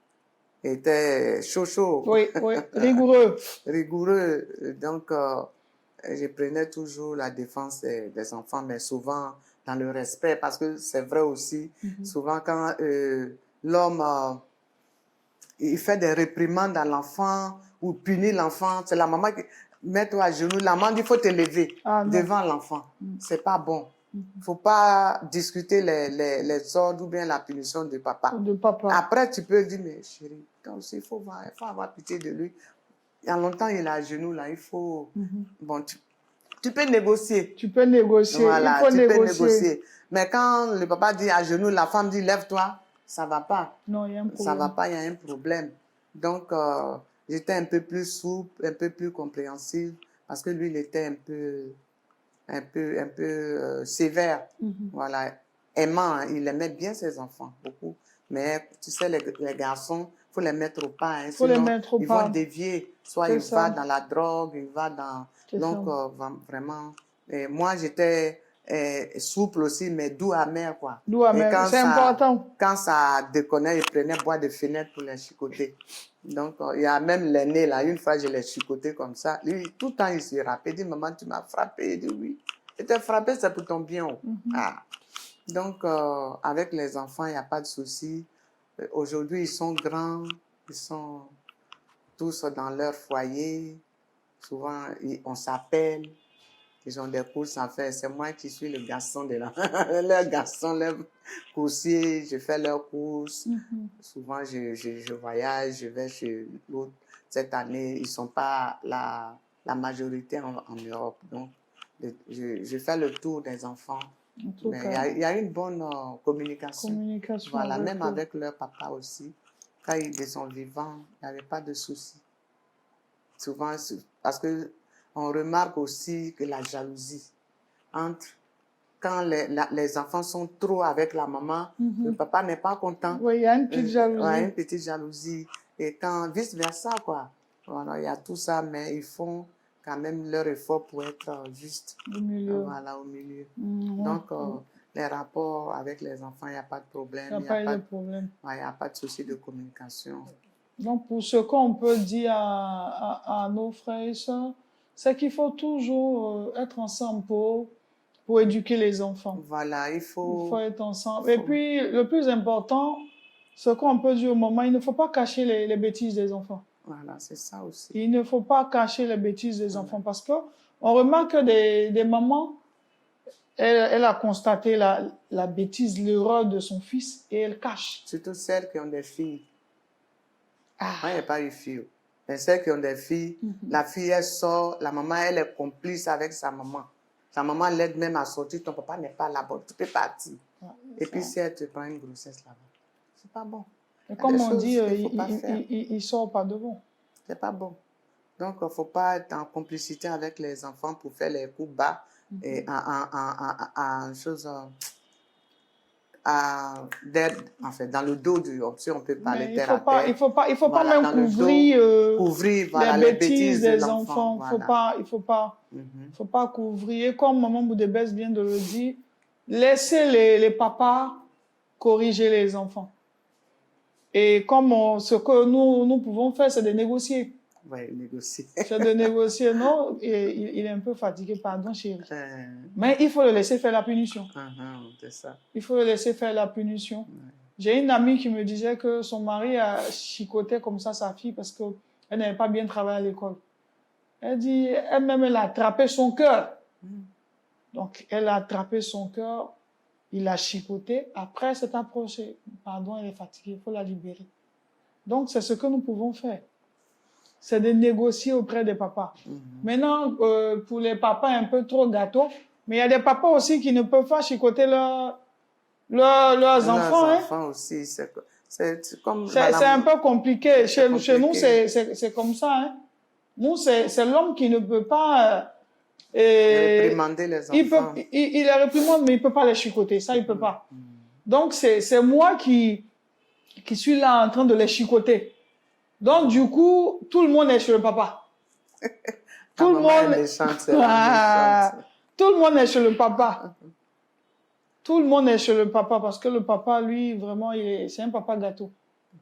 était chaud. Oui, rigoureux. Rigoureux. Donc, je prenais toujours la défense des enfants, mais souvent dans le respect, parce que c'est vrai aussi, souvent quand l'homme, il fait des réprimandes à l'enfant ou punit l'enfant, c'est la maman qui met toi à genoux, la maman dit, il faut te lever devant l'enfant. C'est pas bon. Faut pas discuter les ordres ou bien la punition de papa. Après, tu peux dire, mais chérie, il faut avoir pitié de lui. Il y a longtemps, il est à genoux, là, il faut... Bon, tu peux négocier. Tu peux négocier, voilà, il faut peux négocier. Mais quand le papa dit à genoux, la femme dit, lève-toi, ça va pas. Non, il y a un problème. Ça va pas, il y a un problème. Donc, j'étais un peu plus souple, un peu plus compréhensive, parce que lui, il était un peu sévère. Voilà, aimant, hein. Il aimait bien ses enfants, beaucoup. Mais tu sais, les garçons, il faut les mettre au pas. Hein, sinon, ils vont dévier. Soit il va dans la drogue, il va dans... Donc, vraiment... Et moi, j'étais souple aussi, mais doux amer, quoi. Doux amer, c'est important. Quand ça déconnait, il prenait bois de fenêtre pour les chicoter. Donc, il y a même l'aîné, là, une fois, je l'ai chicoté comme ça. Lui, tout le temps, il se rappelle. Il dit, maman, tu m'as frappé. Il dit, oui. Je t'ai frappé, c'est pour ton bien. Donc, avec les enfants, il n'y a pas de souci. Aujourd'hui, ils sont grands. Ils sont tous dans leur foyer. Souvent, on s'appelle. Ils ont des courses à faire. C'est moi qui suis le garçon de leur garçon, leur coursier. Je fais leurs courses. Souvent, je voyage, je vais chez l'autre. Cette année, ils ne sont pas la majorité en Europe. Donc, je fais le tour des enfants. Mais il y a une bonne communication. Voilà, même avec leur papa aussi. Quand ils sont vivants, il n'y avait pas de souci. Souvent, parce que on remarque aussi que la jalousie quand les enfants sont trop avec la maman, le papa n'est pas content. Oui, il y a une petite jalousie. Ouais, une petite jalousie. Et quand vice-versa, quoi. Voilà, il y a tout ça, mais ils font quand même leur effort pour être juste. Au milieu. Voilà, au milieu. Donc, les rapports avec les enfants, il n'y a pas de problème. Il n'y a pas de problème. Il n'y a pas de souci de communication. Donc, pour ce qu'on peut dire à nos frères et sœurs, c'est qu'il faut toujours être ensemble pour éduquer les enfants. Voilà, il faut être ensemble. Et puis, le plus important, ce qu'on peut dire au moment, il ne faut pas cacher les bêtises des enfants. Voilà, c'est ça aussi. Il ne faut pas cacher les bêtises des enfants parce que on remarque que des mamans, elle a constaté la bêtise, l'erreur de son fils et elle cache. Surtout celles qui ont des filles. Moi, il n'y a pas eu fille. Mais celles qui ont des filles, la fille, elle sort, la maman, elle est complice avec sa maman. Sa maman l'aide même à sortir, ton papa n'est pas là-bas, tu peux partir. Et puis si elle te prend une grossesse là-bas, c'est pas bon. Et comme on dit, il sort pas devant. C'est pas bon. Donc, il ne faut pas être en complicité avec les enfants pour faire les coups bas et en chose... en fait, dans le dos du... Si on peut parler terre à terre. Il faut pas même couvrir voilà, les bêtises des enfants. Voilà. Il faut pas couvrir. Et comme Maman Boudebès vient de le dire, laissez les papas corriger les enfants. Et comme ce que nous pouvons faire, c'est de négocier. Oui, négocier. C'est de négocier. Non, il est un peu fatigué, pardon chérie. Mais il faut le laisser faire la punition. C'est ça. Il faut le laisser faire la punition. J'ai une amie qui me disait que son mari a chicoté comme ça sa fille parce qu'elle n'avait pas bien travaillé à l'école. Elle dit, elle-même, elle a attrapé son cœur. Donc, elle a attrapé son cœur, il a chicoté. Après, elle s'est approchée. Pardon, elle est fatiguée, il faut la libérer. Donc, c'est ce que nous pouvons faire. c'est de négocier auprès des papas. Maintenant, pour les papas un peu trop gâteaux, mais il y a des papas aussi qui ne peuvent pas chicoter leurs enfants. Leurs enfants aussi, c'est comme C'est un peu compliqué. Chez nous, compliqué. c'est comme ça. Hein. Nous, c'est l'homme qui ne peut pas... réprimander les enfants. Il les réprimande, mais il ne peut pas les chicoter. Ça, il ne peut pas. Donc, c'est moi qui suis là en train de les chicoter. Donc, du coup, tout le monde est chez le papa. Tout le monde... Tout le monde est chez le papa. Tout le monde est chez le papa parce que le papa, lui, vraiment, c'est un papa gâteau.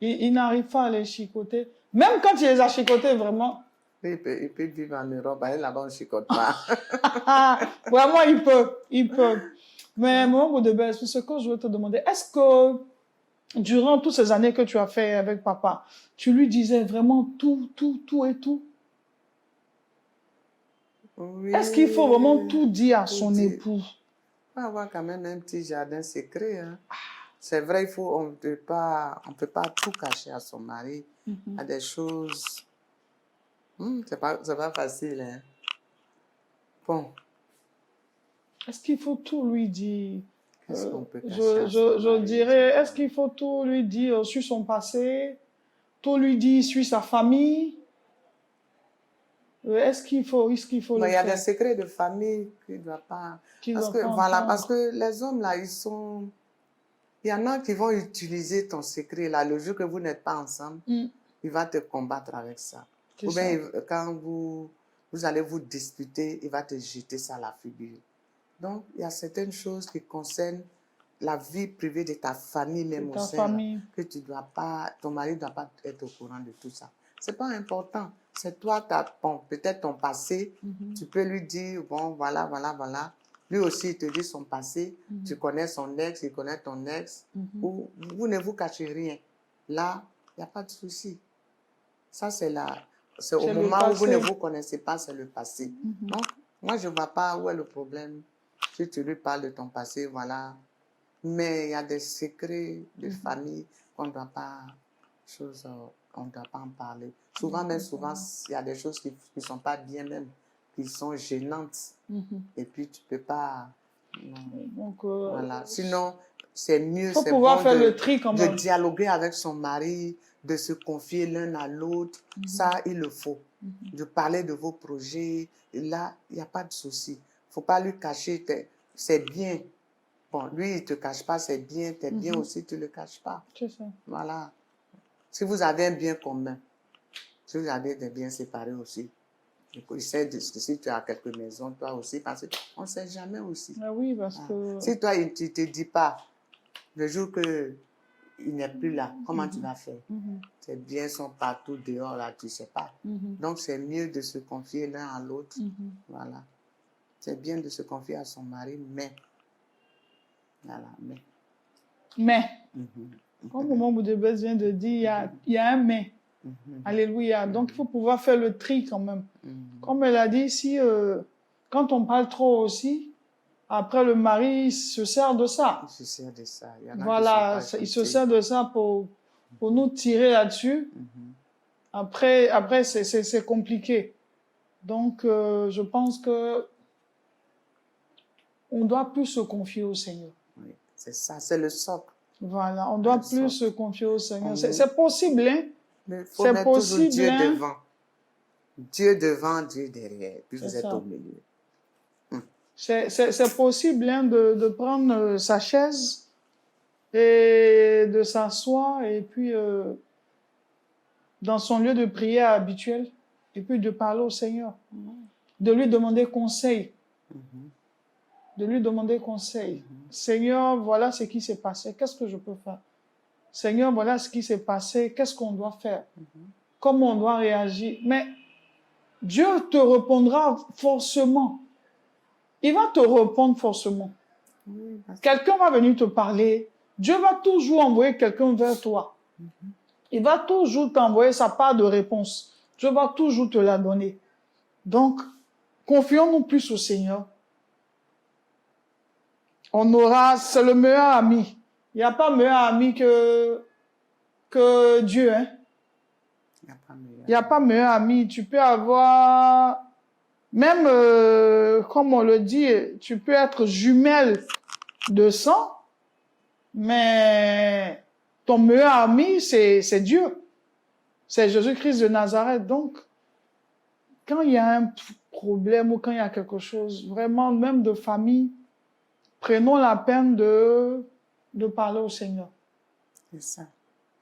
Il n'arrive pas à les chicoter. Même quand il les a chicotés, vraiment... Il peut vivre en Europe, aller là-bas, on ne chicote pas. Vraiment, il peut. Mais mon bout de belle, ce que je veux te demander, est-ce que durant toutes ces années que tu as fait avec papa, tu lui disais vraiment tout et tout? Oui, est-ce qu'il faut vraiment tout dire à son époux? Il faut avoir quand même un petit jardin secret. Hein. C'est vrai, on ne peut pas tout cacher à son mari. Il y a des choses... c'est pas facile. Hein. Bon. Est-ce qu'il faut tout lui dire? Qu'est-ce qu'on peut cacher je dirais, est-ce qu'il faut tout lui dire sur son passé? Tout lui dire sur sa famille? Est-ce qu'il faut le faire? Il y a des secrets de famille qu'il ne doit pas... Parce que les hommes, là, ils sont... Il y en a qui vont utiliser ton secret, là, le jour que vous n'êtes pas ensemble, il va te combattre avec ça. Ou bien, quand vous allez vous disputer, il va te jeter ça à la figure. Donc, il y a certaines choses qui concernent la vie privée de ta famille, même au sein, que tu dois pas, ton mari ne doit pas être au courant de tout ça. C'est pas important. C'est toi, peut-être ton passé, tu peux lui dire, bon, voilà. Lui aussi, il te dit son passé, tu connais son ex, il connaît ton ex, ou vous ne vous cachez rien. Là, il n'y a pas de souci. Ça, c'est au moment où vous ne vous connaissez pas, c'est le passé. Donc, moi, je ne vois pas où est le problème. Si tu lui parles de ton passé, voilà. Mais il y a des secrets de famille qu'on ne doit pas... on ne doit pas en parler. Souvent, il y a des choses qui ne sont pas bien même, qui sont gênantes. Et puis, tu ne peux pas... Donc, voilà. Sinon, c'est mieux, c'est bon faire le tri quand même. De dialoguer avec son mari, de se confier l'un à l'autre. Ça, il le faut. De parler de vos projets. Et là, il n'y a pas de souci. Il ne faut pas lui cacher. C'est bien. Bon, lui, il ne te cache pas, c'est bien. Tes biens aussi, tu ne le caches pas. C'est ça. Voilà. Si vous avez un bien commun, si vous avez des biens séparés aussi, si tu as quelques maisons, toi aussi, parce qu'on ne sait jamais aussi. Ah oui, parce que... Si toi, tu ne te dis pas, le jour qu'il n'est plus là, comment tu vas faire? Tes biens sont partout dehors, là, tu ne sais pas. Donc, c'est mieux de se confier l'un à l'autre. Voilà. C'est bien de se confier à son mari, mais... Voilà, mais... Comme mon bout de bête vient de dire, il y a un mais. Alléluia. Donc, il faut pouvoir faire le tri quand même. Comme elle a dit, quand on parle trop aussi, après le mari se sert de ça. Il se sert de ça. Voilà, il se sert de ça pour nous tirer là-dessus. Après c'est compliqué. Donc, je pense que on doit plus se confier au Seigneur. Oui, c'est ça, c'est le socle. Voilà, on doit plus se confier au Seigneur. C'est possible, hein? Mais il faut mettre toujours Dieu devant. Dieu devant, Dieu derrière. Puis vous êtes au milieu. C'est possible, hein, de prendre sa chaise et de s'asseoir et puis dans son lieu de prière habituel et puis de parler au Seigneur. De lui demander conseil. De lui demander conseil. Seigneur, voilà ce qui s'est passé. Qu'est-ce que je peux faire? Seigneur, voilà ce qui s'est passé. Qu'est-ce qu'on doit faire? Comment on doit réagir? Mais Dieu te répondra forcément. Il va te répondre forcément. Quelqu'un va venir te parler. Dieu va toujours envoyer quelqu'un vers toi. Il va toujours t'envoyer sa part de réponse. Dieu va toujours te la donner. Donc, confions-nous plus au Seigneur. C'est le meilleur ami. Il n'y a pas meilleur ami que Dieu, hein. Il n'y a pas meilleur. Il n'y a pas meilleur ami. Tu peux avoir, même comme on le dit, tu peux être jumelle de sang, mais ton meilleur ami, c'est Dieu. C'est Jésus-Christ de Nazareth. Donc, quand il y a un problème ou quand il y a quelque chose, vraiment, même de famille, prenons la peine de parler au Seigneur. C'est ça.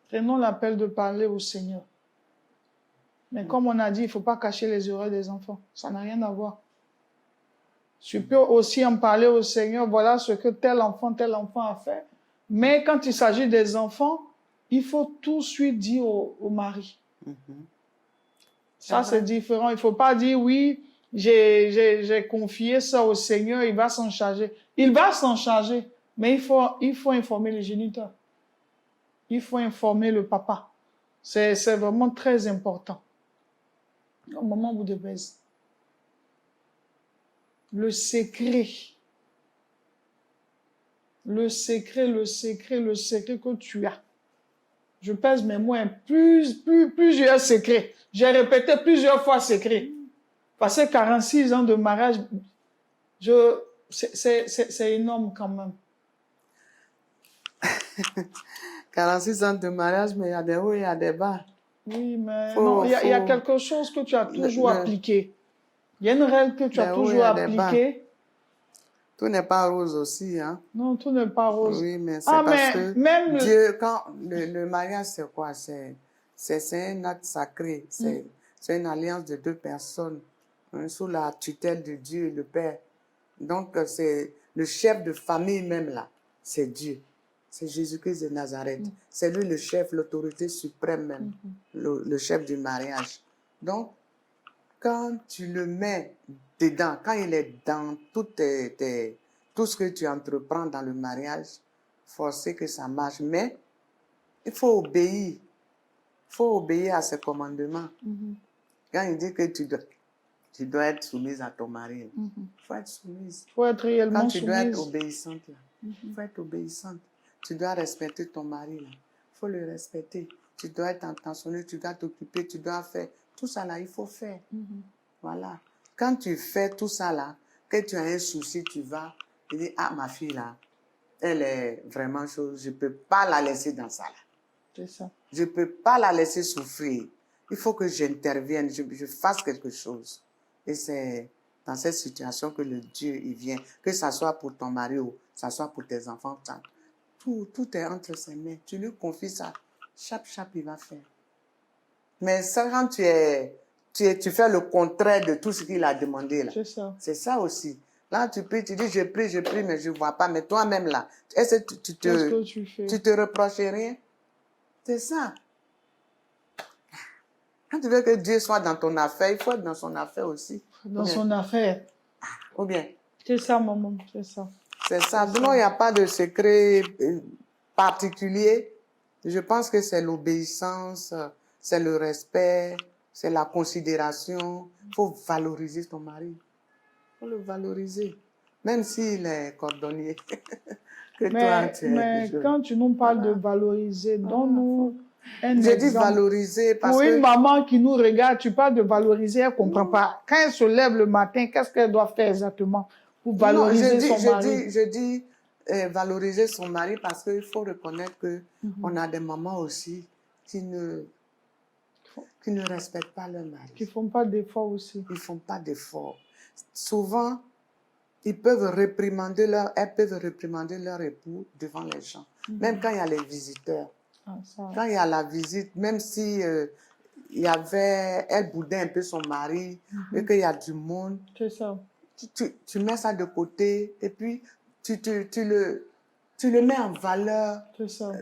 Prenons la peine de parler au Seigneur. Mais comme on a dit, il ne faut pas cacher les oreilles des enfants. Ça n'a rien à voir. Tu peux aussi en parler au Seigneur. Voilà ce que tel enfant a fait. Mais quand il s'agit des enfants, il faut tout de suite dire au mari. Ça, c'est différent. Il ne faut pas dire, oui, j'ai confié ça au Seigneur, il va s'en charger. Il va s'en charger, mais il faut informer les géniteurs. Il faut informer le papa. C'est vraiment très important. Au moment où vous devez... Le secret que tu as. Je pèse mes mots, plusieurs secrets. J'ai répété plusieurs fois secret. Passer 46 ans de mariage, c'est énorme quand même. 46 ans de mariage, mais il y a des hauts et il y a des bas. Oui, mais non, il y a quelque chose que tu as toujours appliqué. Il y a une règle que tu as toujours appliquée. Tout n'est pas rose aussi, hein? Non, tout n'est pas rose. Oui, mais c'est parce que même Dieu, quand le mariage, c'est quoi? C'est un acte sacré. C'est une alliance de deux personnes sous la tutelle de Dieu, le Père. Donc, c'est le chef de famille même là. C'est Dieu. C'est Jésus-Christ de Nazareth. C'est lui le chef, l'autorité suprême même, le chef du mariage. Donc, quand tu le mets dedans, quand il est dans tout ce que tu entreprends dans le mariage, forcer que ça marche. Mais il faut obéir. Il faut obéir à ses commandements. Quand il dit que tu dois être soumise à ton mari, il faut être soumise. Il faut être réellement soumise. Quand tu dois être obéissante, il faut être obéissante. Tu dois respecter ton mari. Il faut le respecter. Tu dois être intentionné, tu dois t'occuper, tu dois faire. Tout ça là, il faut faire. Voilà. Quand tu fais tout ça là, que tu as un souci, tu vas, tu dis, ah, ma fille là, elle est vraiment chose, je ne peux pas la laisser dans ça là. C'est ça. Je ne peux pas la laisser souffrir. Il faut que j'intervienne, je fasse quelque chose. Et c'est dans cette situation que le Dieu, il vient. Que ça soit pour ton mari ou ça soit pour tes enfants. Tout est entre ses mains. Tu lui confies ça. Chap, il va faire. Mais ça, quand tu fais le contraire de tout ce qu'il a demandé là. C'est ça. C'est ça aussi. Là, tu pries, tu dis, je prie, mais je ne vois pas. Mais toi-même là, est-ce que tu te reproches rien? C'est ça. Quand tu veux que Dieu soit dans ton affaire, il faut être dans son affaire aussi. Dans son affaire. Ou bien. C'est ça, maman, c'est ça. C'est ça. Donc, il n'y a pas de secret particulier. Je pense que c'est l'obéissance, c'est le respect, c'est la considération. Il faut valoriser ton mari. Il faut le valoriser. Même s'il est cordonnier. Mais quand tu nous parles de valoriser, donne-nous un exemple. J'ai dit valoriser parce que... Pour une maman qui nous regarde, tu parles de valoriser, elle ne comprend pas. Quand elle se lève le matin, qu'est-ce qu'elle doit faire exactement pour valoriser son mari? Je dis valoriser son mari parce qu'il faut reconnaître qu'on a des mamans aussi qui ne respectent pas leur mari. Qui ne font pas d'efforts aussi. Ils ne font pas d'efforts. Souvent, elles peuvent réprimander leur époux devant les gens. Même quand il y a les visiteurs. Quand il y a la visite, même si elle boudait un peu son mari et qu'il y a du monde. C'est ça. Tu mets ça de côté et puis tu le mets en valeur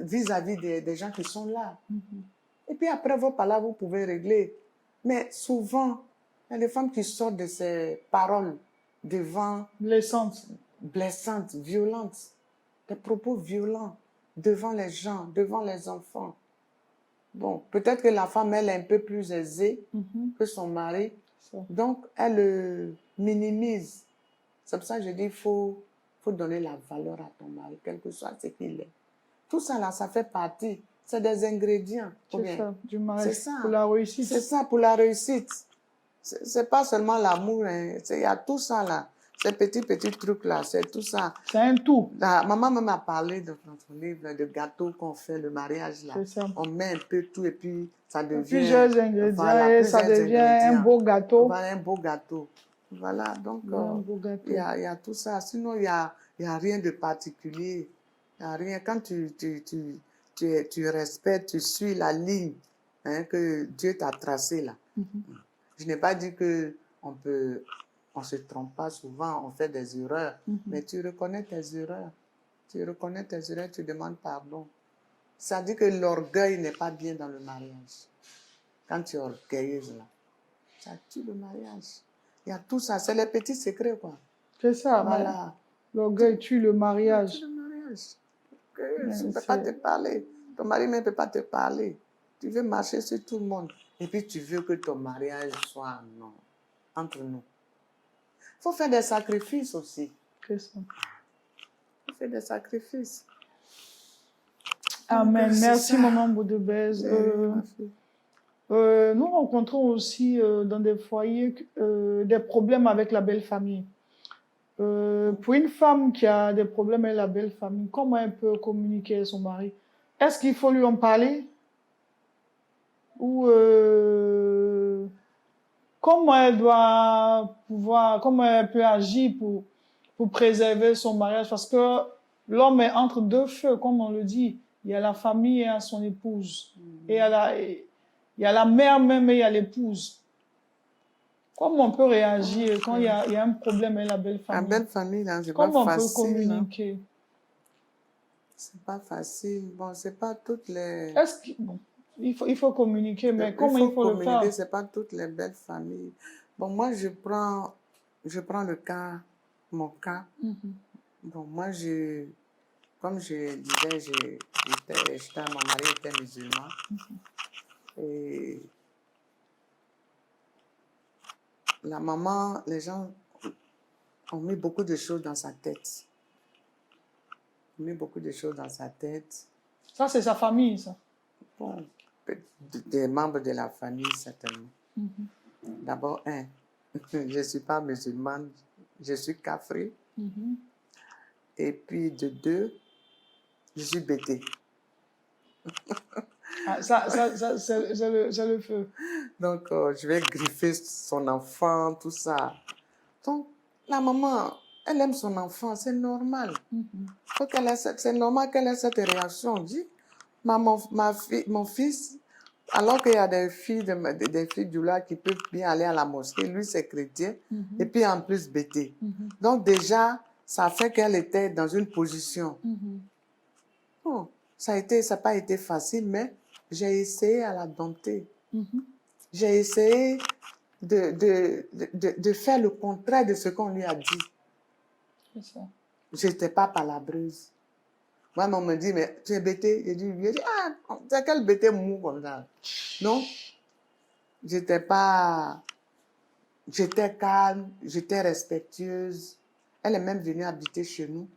vis-à-vis des gens qui sont là. Et puis après vos paroles, vous pouvez régler. Mais souvent, il y a des femmes qui sortent de ces paroles devant... Blessantes, violentes. Des propos violents devant les gens, devant les enfants. Bon, peut-être que la femme, elle est un peu plus aisée que son mari. Donc, elle le minimise. C'est pour ça que je dis, il faut donner la valeur à ton mari, quel que soit ce qu'il est. Tout ça là, ça fait partie C'est des ingrédients. Ou C'est bien, ça, du c'est mariage ça. pour la réussite. C'est ça pour la réussite. C'est pas seulement l'amour, hein. Il y a tout ça là. Ces petits trucs là, c'est tout ça. C'est un tout. La maman même a parlé dans notre livre de gâteau qu'on fait, le mariage là. C'est ça. On met un peu tout et puis ça devient... Plusieurs ingrédients Voilà, et ça plusieurs devient un ingrédients. beau gâteau. Voilà, un beau gâteau. Voilà, donc Un beau il gâteau. y a tout ça. Sinon, il y a rien de particulier. Il n'y a rien. Quand tu respectes, tu suis la ligne hein, que Dieu t'a tracée là. Je n'ai pas dit que on se trompe pas souvent, on fait des erreurs, mais tu reconnais tes erreurs. Tu reconnais tes erreurs, tu demandes pardon. Ça dit que l'orgueil n'est pas bien dans le mariage. Quand tu es orgueilleuse là, ça tue le mariage. Il y a tout ça, c'est les petits secrets quoi. C'est ça, mais Voilà. l'orgueil tue le mariage. Tu le mariage. Mais Tu ne peux c'est- pas te parler. Ton mari ne peut pas te parler. Tu veux marcher sur tout le monde. Et puis tu veux que ton mariage soit non, entre nous. Il faut faire des sacrifices aussi. C'est ça. Il faut faire des sacrifices. Amen. Donc, c'est Merci, ça. maman Boudebez. Ma fille. Nous rencontrons aussi dans des foyers des problèmes avec la belle famille. Pour une femme qui a des problèmes avec la belle famille, comment elle peut communiquer avec son mari? Est-ce qu'il faut lui en parler? Ou comment elle doit pouvoir, comment elle peut agir pour préserver son mariage? Parce que l'homme est entre deux feux, comme on le dit. Il y a la famille et il y a son épouse. Et il y a la mère même et il y a l'épouse. Comment on peut réagir quand il y a un problème avec la belle La famille? belle famille, là, c'est pas Comment on peut facile. Hein. communiquer? C'est pas facile. Bon, c'est pas toutes les... Bon, il faut communiquer, mais comment il faut le communiquer, faire? c'est pas toutes les belles familles. Bon, moi, je prends le cas, mon cas. Bon, moi, comme je disais, mon mari était musulman. Et la maman, les gens ont mis beaucoup de choses dans sa tête. Ils ont mis beaucoup de choses dans sa tête. Ça, c'est sa famille, ça. Bon, des membres de la famille, certainement. D'abord, je ne suis pas musulmane, je suis kafri. Et puis, de deux, je suis bêtée. Ah, c'est le feu. Donc, je vais griffer son enfant, tout ça. Donc, la maman, elle aime son enfant, c'est normal. C'est normal qu'elle ait cette réaction. On dit, mon fils, alors qu'il y a des filles du lac qui peuvent bien aller à la mosquée, lui c'est chrétien, et puis en plus bêté. Donc déjà, ça fait qu'elle était dans une position. Bon, ça n'a pas été facile, mais j'ai essayé à la dompter. J'ai essayé de faire le contraire de ce qu'on lui a dit. C'est ça. Je n'étais pas palabreuse. Moi, on me dit, mais tu es bêtée. J'ai dit, ah, c'est quel bêté mou comme ça. Non, j'étais calme, j'étais respectueuse. Elle est même venue habiter chez nous.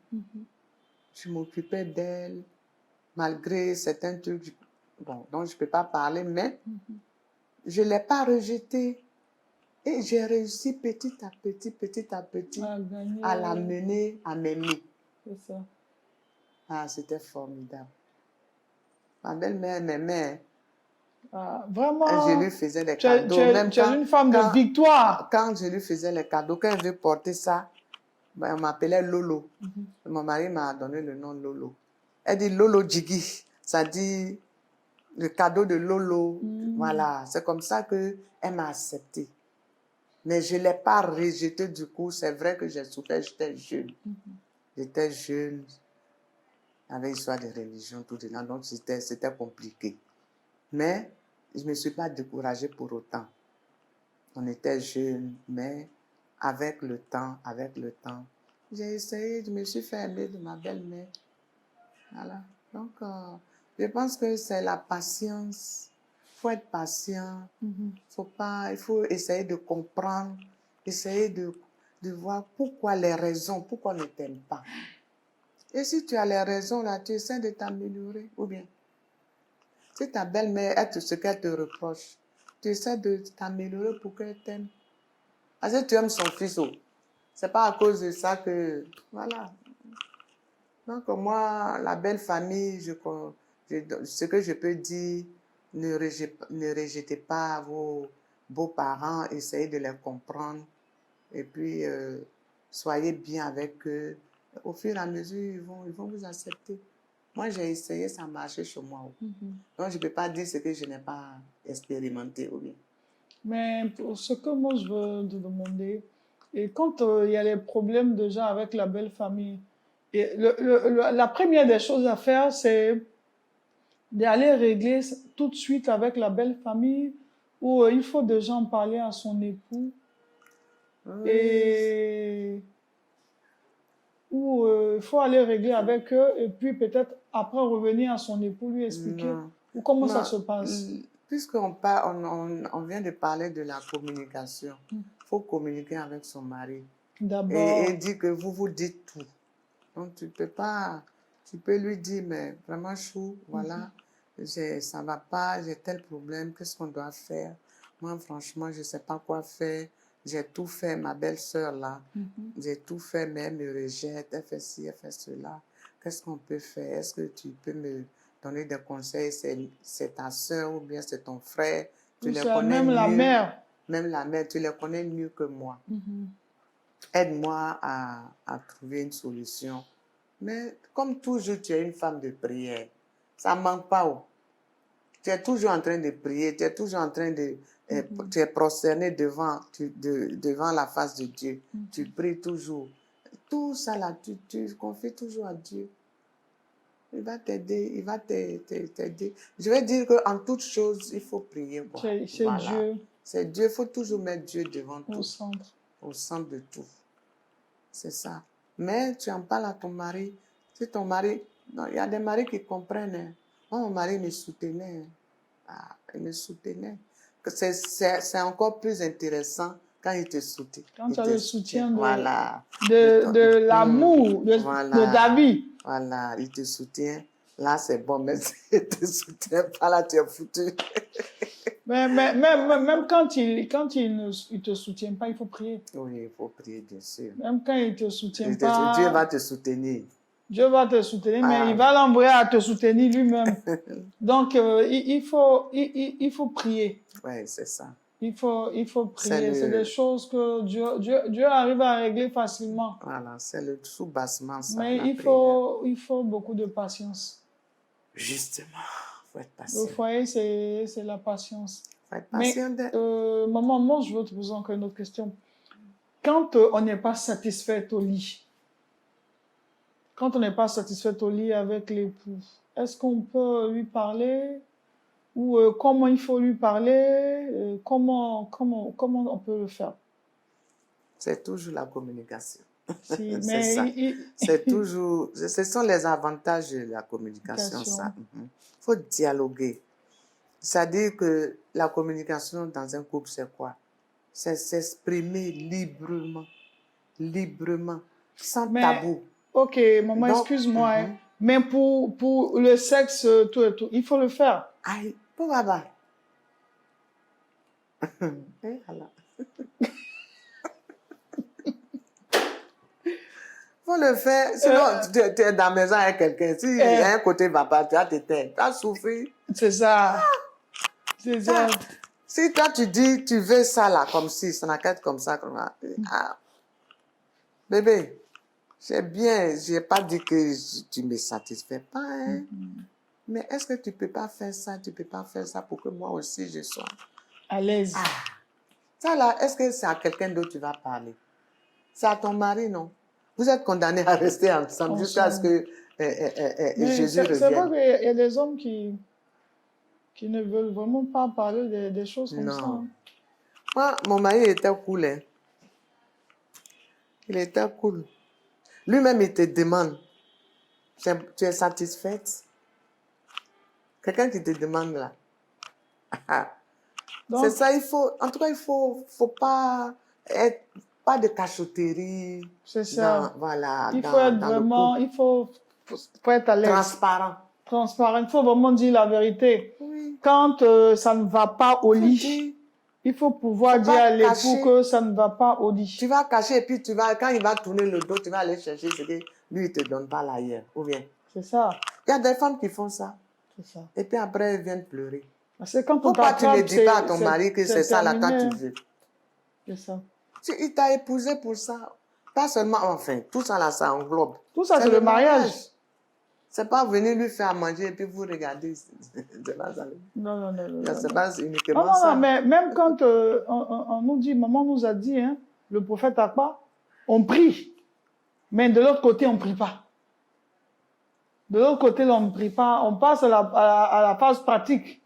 Je m'occupais d'elle, malgré certains trucs, bon, dont je ne peux pas parler, mais je ne l'ai pas rejetée. Et j'ai réussi petit à petit, à la mener, à m'aimer. C'est ça. Ah, c'était formidable. Ma belle-mère m'aimait. Ah, vraiment, Je lui faisais des cadeaux. Même tu es une femme de victoire. Quand je lui faisais les cadeaux, quand elle veut porter ça, ben, on m'appelait Lolo. Mon mari m'a donné le nom Lolo. Elle dit Lolo Djigi. Ça dit le cadeau de Lolo. Voilà, c'est comme ça qu'elle m'a accepté. Mais je ne l'ai pas rejeté du coup. C'est vrai que j'ai souffert, j'étais jeune. J'étais jeune. Avec l'histoire de religion, tout dedans. Donc c'était compliqué. Mais je ne me suis pas découragée pour autant. On était jeunes, mais avec le temps, j'ai essayé, je me suis fait aimer de ma belle-mère. Voilà. Donc, je pense que c'est la patience. Il faut être patient. Il faut essayer de comprendre, essayer de voir pourquoi les raisons, pourquoi on ne t'aime pas. Et si tu as les raisons, là, tu essaies de t'améliorer, ou bien Si ta belle-mère, ce qu'elle te reproche, tu essaies de t'améliorer pour qu'elle t'aime. Parce que tu aimes son fils. C'est pas à cause de ça que... Voilà. Donc, moi, la belle famille, ce que je peux dire, ne rejetez pas vos beaux-parents, essayez de les comprendre. Et puis, soyez bien avec eux. Au fur et à mesure, ils vont vous accepter. Moi, j'ai essayé, ça a marché chez moi. Donc, je ne peux pas dire ce que je n'ai pas expérimenté. Oui. Mais pour ce que moi je veux te demander, et quand il y a les problèmes déjà avec la belle famille, et la première des choses à faire, c'est d'aller régler tout de suite avec la belle famille, ou il faut déjà en parler à son époux, Oui. et ou il faut aller régler avec eux, et puis peut-être après revenir à son époux, lui expliquer, Non. ou comment ça Non. se passe. On vient de parler de la communication. Il faut communiquer avec son mari. D'abord, Et dire que vous vous dites tout. Donc, tu peux lui dire, mais vraiment, chou, voilà, ça ne va pas, j'ai tel problème, qu'est-ce qu'on doit faire? Moi, franchement, je ne sais pas quoi faire. J'ai tout fait, ma belle-sœur, là. J'ai tout fait, mais elle me rejette, elle fait ci, elle fait cela. Qu'est-ce qu'on peut faire? Est-ce que tu peux me donner des conseils? C'est ta sœur ou bien c'est ton frère? Tu les connais même la mieux. mère. Même la mère, tu les connais mieux que moi. Aide-moi à trouver une solution. Mais comme toujours, tu es une femme de prière. Ça ne manque pas. Tu es toujours en train de prier, tu es toujours en train de... Tu es prosterné devant la face de Dieu. Tu pries toujours. Tout ça là, tu confies toujours à Dieu. Il va t'aider, il va t'aider. Je vais dire qu'en toute chose, il faut prier. C'est Voilà. Dieu C'est Dieu, il faut toujours mettre Dieu devant au tout. centre. Au centre de tout. C'est ça. Mais tu en parles à ton mari. Si ton mari... Non, il y a des maris qui comprennent. Hein. Moi, mon mari me soutenait. Hein. Ah, il me soutenait. C'est encore plus intéressant quand il te soutient. Quand tu as le soutien Voilà. de l'amour de David. Voilà, il te soutient. Là, c'est bon, mais s'il ne te soutient pas, là, tu es foutu. Mais même quand il ne te soutient pas, il faut prier. Oui, il faut prier, bien sûr. Même quand il ne te soutient pas, Dieu va te soutenir. Dieu va te soutenir, mais Ah. il va l'envoyer à te soutenir lui-même. Donc, il faut prier. Oui, c'est ça. Il faut prier. C'est des choses que Dieu arrive à régler facilement. Voilà, c'est le sous-bassement, ça. Mais il faut beaucoup de patience. Justement, il faut être patient. Le foyer, c'est la patience. Il faut être patient. Mais, maman, moi, je veux te poser encore une autre question. Quand on n'est pas satisfait au lit, avec l'époux, est-ce qu'on peut lui parler? Ou comment il faut lui parler? Comment on peut le faire? C'est toujours la communication. Si, C'est ça. C'est toujours... Ce sont les avantages de la communication, ça. Il faut dialoguer. C'est-à-dire que la communication dans un couple, c'est quoi? C'est s'exprimer librement, sans tabou. Ok, maman, excuse-moi. Hein, mais pour le sexe, tout et tout, il faut le faire. Aïe, pour baba. Voilà. Faut le faire. Sinon, tu es dans la maison avec quelqu'un. Si un côté va pas, tu vas te taire. Tu vas souffrir. C'est ça. C'est ça. Si toi, tu dis, tu veux ça là, comme si, ça n'a qu'à être comme ça. Ah. Bébé, j'ai pas dit que tu me satisfais pas, hein. Mais est-ce que tu peux pas faire ça, pour que moi aussi je sois à l'aise? Ah. Ça là, est-ce que c'est à quelqu'un d'autre que tu vas parler? C'est à ton mari, non? Vous êtes condamnés à rester ensemble jusqu'à ce que Jésus revienne. C'est vrai qu'il y a des hommes qui ne veulent vraiment pas parler des choses comme ça. Hein. Moi, mon mari était cool. Hein. Il était cool. Lui-même, il te demande, tu es satisfaite? Quelqu'un qui te demande là. C'est ça, en tout cas, il faut pas de cachotterie. C'est ça. Voilà. Il faut être vraiment, il faut être à l'aise. Transparent. Transparent. Il faut vraiment dire la vérité. Oui. Quand ça ne va pas au lit, Dis, il faut pouvoir Faut dire pas à l'époux cacher. que ça ne va pas au lit. tu vas cacher et puis quand il va tourner le dos, tu vas aller chercher ce que lui, il te donne pas l'ailleurs. Ou bien, C'est ça. il y a des femmes qui font ça. C'est ça. Et puis après, elles viennent pleurer. Parce que quand on Pourquoi tu ne t'attrape, dis pas à ton mari que c'est ça là quand terminé. tu veux? C'est ça. Il t'a épousé pour ça. Pas seulement, enfin, tout ça là, ça englobe. Tout ça, c'est le mariage. C'est pas venir lui faire à manger et puis vous regardez. C'est pas ça. Non, non, non. non, C'est non. pas uniquement Non, ça. non, mais même quand on nous dit, maman nous a dit, hein, le prophète a pas, on prie. Mais de l'autre côté, on ne prie pas. De l'autre côté, on ne prie pas. On passe à la phase pratique.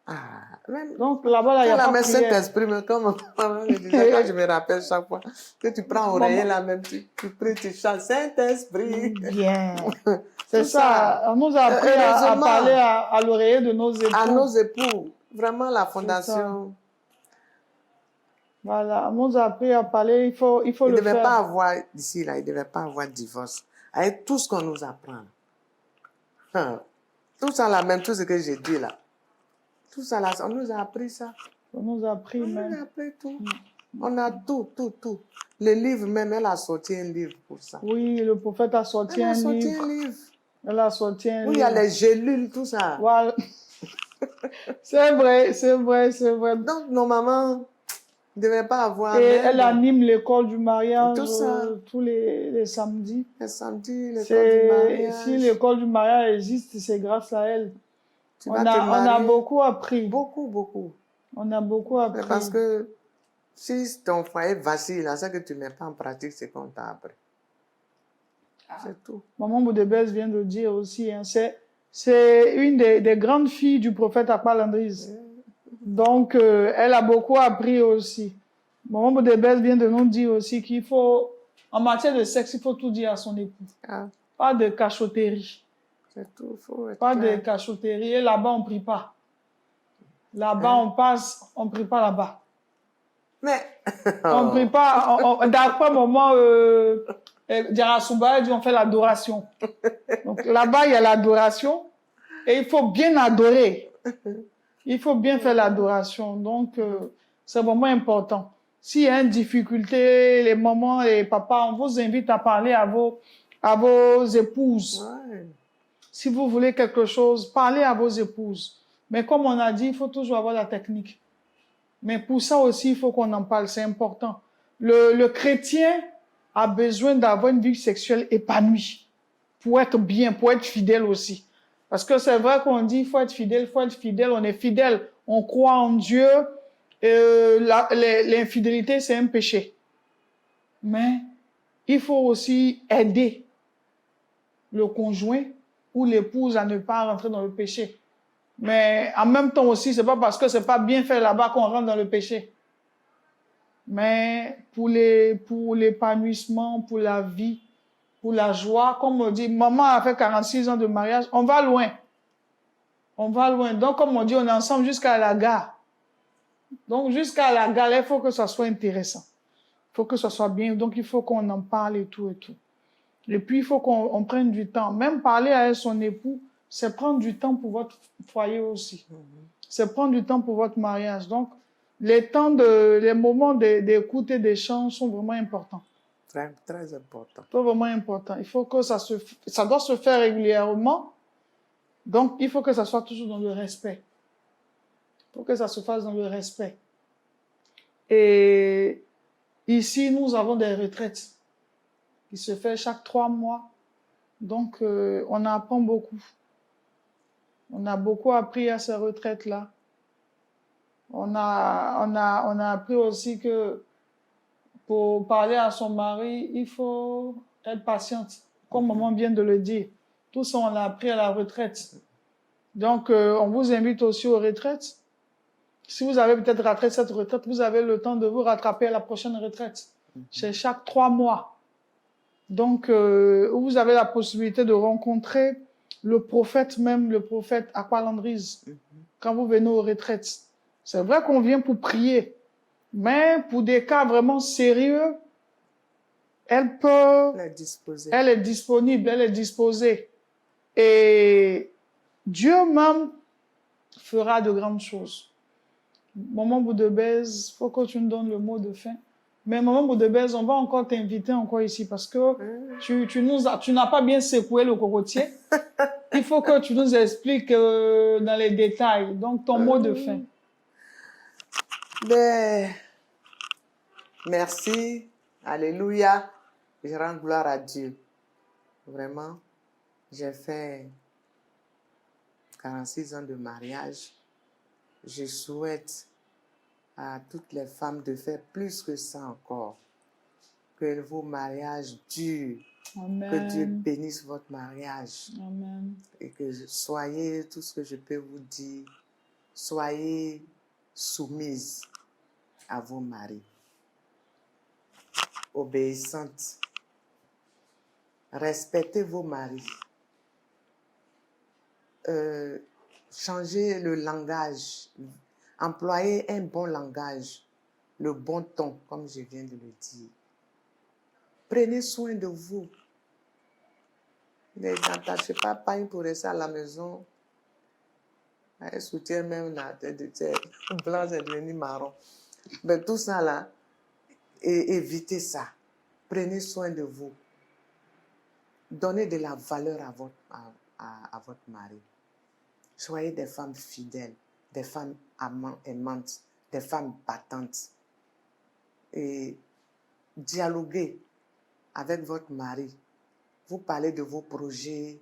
Ah, même Donc là-bas, là, il y a la pas mère prière. Saint-Esprit, mais comme maman me disait, quand je me rappelle chaque fois, que tu prends oreiller là même, tu pries, tu chantes Saint-Esprit. Bien. C'est Tout ça. On nous a appris à Heureusement. parler à l'oreiller de nos époux. À nos époux, vraiment la fondation. Voilà, on nous a appris à parler, il faut Il le ne devait faire. pas avoir, ici là, il ne devait pas avoir de divorce. Avec tout ce qu'on nous apprend. Tout ça là, même tout ce que j'ai dit là. Tout ça là, on nous a appris ça. On nous a appris On nous même. a appris tout. On a tout. Le livre même, elle a sorti un livre pour ça. Oui, le prophète a sorti Elle a un sorti livre. un livre. Elle a sorti un Où il y a livre. les gélules, tout ça. Voilà. C'est vrai, c'est vrai, c'est vrai. Donc, nos mamans ne devaient pas avoir. Et mais elle bon, anime l'école du mariage Tout ça. tous les samedis. le samedi, l'école du mariage. Si l'école du mariage existe, c'est grâce à elle. Tu On vas te a marier. beaucoup appris. Beaucoup. On a beaucoup Mais appris. parce que si ton foyer vacille, là, c'est que tu ne mets pas en pratique ce qu'on t'a appris. C'est tout. Maman Boudebès vient de dire aussi, hein, c'est une des grandes filles du prophète Akpa Landry's. Donc, elle a beaucoup appris aussi. Maman Boudebès vient de nous dire aussi qu'il faut, en matière de sexe, il faut tout dire à son époux. Ah, Pas de cachotterie. c'est tout. Faut être Pas de clair. cachotterie. Et là-bas, on prie pas. Là-bas, on passe, on prie pas là-bas. Mais, On prie pas. D'après maman, Diarasouba dit on fait l'adoration. Donc là-bas, il y a l'adoration et il faut bien adorer. Il faut bien faire l'adoration. Donc, c'est vraiment important. S'il y a une difficulté, les mamans et les papas, on vous invite à parler à vos épouses. ouais. Si vous voulez quelque chose, parlez à vos épouses. Mais comme on a dit, il faut toujours avoir la technique. Mais pour ça aussi, il faut qu'on en parle, c'est important. Le chrétien a besoin d'avoir une vie sexuelle épanouie pour être bien, pour être fidèle aussi. Parce que c'est vrai qu'on dit il faut être fidèle, on est fidèle, on croit en Dieu. L'infidélité, c'est un péché. Mais il faut aussi aider le conjoint ou l'épouse à ne pas rentrer dans le péché. Mais en même temps aussi, c'est pas parce que c'est pas bien fait là-bas qu'on rentre dans le péché. Mais pour l'épanouissement, pour la vie, pour la joie, comme on dit, maman a fait 46 ans de mariage, on va loin. On va loin. Donc, comme on dit, on est ensemble jusqu'à la gare. Donc, jusqu'à la gare, il faut que ça soit intéressant. Il faut que ça soit bien. Donc, il faut qu'on en parle et tout et tout. Et puis, il faut qu'on prenne du temps. Même parler avec son époux, c'est prendre du temps pour votre foyer aussi. C'est prendre du temps pour votre mariage. Donc, les moments d'écoute et d'échange sont vraiment importants. Très, très important. C'est vraiment important. Il faut que ça doit se faire régulièrement. Donc, il faut que ça soit toujours dans le respect. Il faut que ça se fasse dans le respect. Et ici, nous avons des retraites qui se font chaque 3 mois. Donc, on apprend beaucoup. On a beaucoup appris à ces retraites-là. On a appris aussi que pour parler à son mari, il faut être patiente, comme maman vient de le dire. Tout ça, on l'a appris à la retraite. Donc, on vous invite aussi aux retraites. Si vous avez peut-être raté cette retraite, vous avez le temps de vous rattraper à la prochaine retraite. C'est chaque 3 mois. Donc, vous avez la possibilité de rencontrer le prophète même, le prophète Akpa Landry's, quand vous venez aux retraites. C'est vrai qu'on vient pour prier, mais pour des cas vraiment sérieux, elle est disponible, elle est disposée. Et Dieu même fera de grandes choses. Maman Boudebèze, il faut que tu nous donnes le mot de fin. Mais Maman Boudebèze, on va encore t'inviter encore ici parce que tu n'as pas bien secoué le cocotier. Il faut que tu nous expliques dans les détails. Donc, ton mot de fin. Ben, merci. Alléluia. Je rends gloire à Dieu. Vraiment, j'ai fait 46 ans de mariage. Je souhaite à toutes les femmes de faire plus que ça encore. Que vos mariages durent. Amen. Que Dieu bénisse votre mariage. Amen. Et que soyez, tout ce que je peux vous dire, soyez soumises à vos maris. Obéissantes. Respectez vos maris. Changez le langage. Employez un bon langage. Le bon ton, comme je viens de le dire. Prenez soin de vous. Ne n'attachez pas une pour rester à la maison. Un soutien même là, blanc est devenu marron. Mais tout ça là, évitez ça. Prenez soin de vous. Donnez de la valeur à votre mari. Soyez des femmes fidèles, des femmes aimantes, des femmes battantes. Et dialoguez avec votre mari. Vous parlez de vos projets,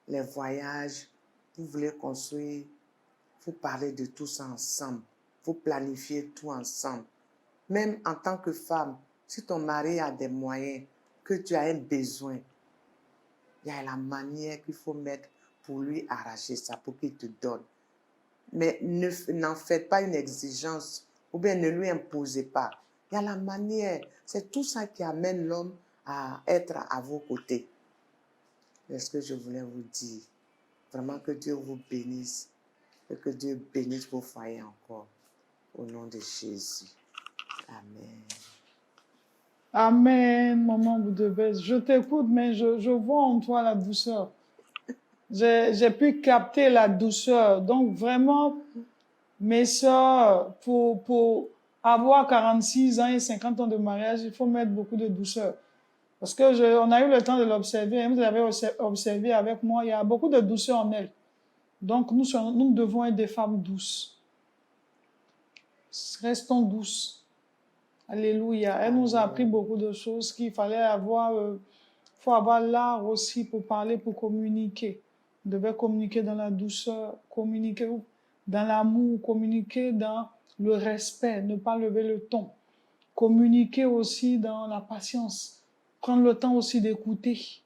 les voyages, vous voulez construire. Vous parlez de tout ça ensemble. Vous planifiez tout ensemble. Même en tant que femme, si ton mari a des moyens, que tu as un besoin, il y a la manière qu'il faut mettre pour lui arracher ça, pour qu'il te donne. Mais n'en faites pas une exigence ou bien ne lui imposez pas. Il y a la manière. C'est tout ça qui amène l'homme à être à vos côtés. C'est ce que je voulais vous dire. Vraiment que Dieu vous bénisse et que Dieu bénisse vos foyers encore. Au nom de Jésus. Amen. Amen, Maman Boudebèze. Je t'écoute, mais je vois en toi la douceur. J'ai pu capter la douceur. Donc, vraiment, mes soeurs, pour avoir 46 ans et 50 ans de mariage, il faut mettre beaucoup de douceur. Parce que on a eu le temps de l'observer. Vous l'avez observé avec moi. Il y a beaucoup de douceur en elle. Donc, nous devons être des femmes douces. Restons douces. Alléluia. Elle nous a appris beaucoup de choses qu'il fallait avoir. Faut avoir l'art aussi pour parler, pour communiquer. On devait communiquer dans la douceur, communiquer dans l'amour, communiquer dans le respect, ne pas lever le ton. Communiquer aussi dans la patience. Prendre le temps aussi d'écouter.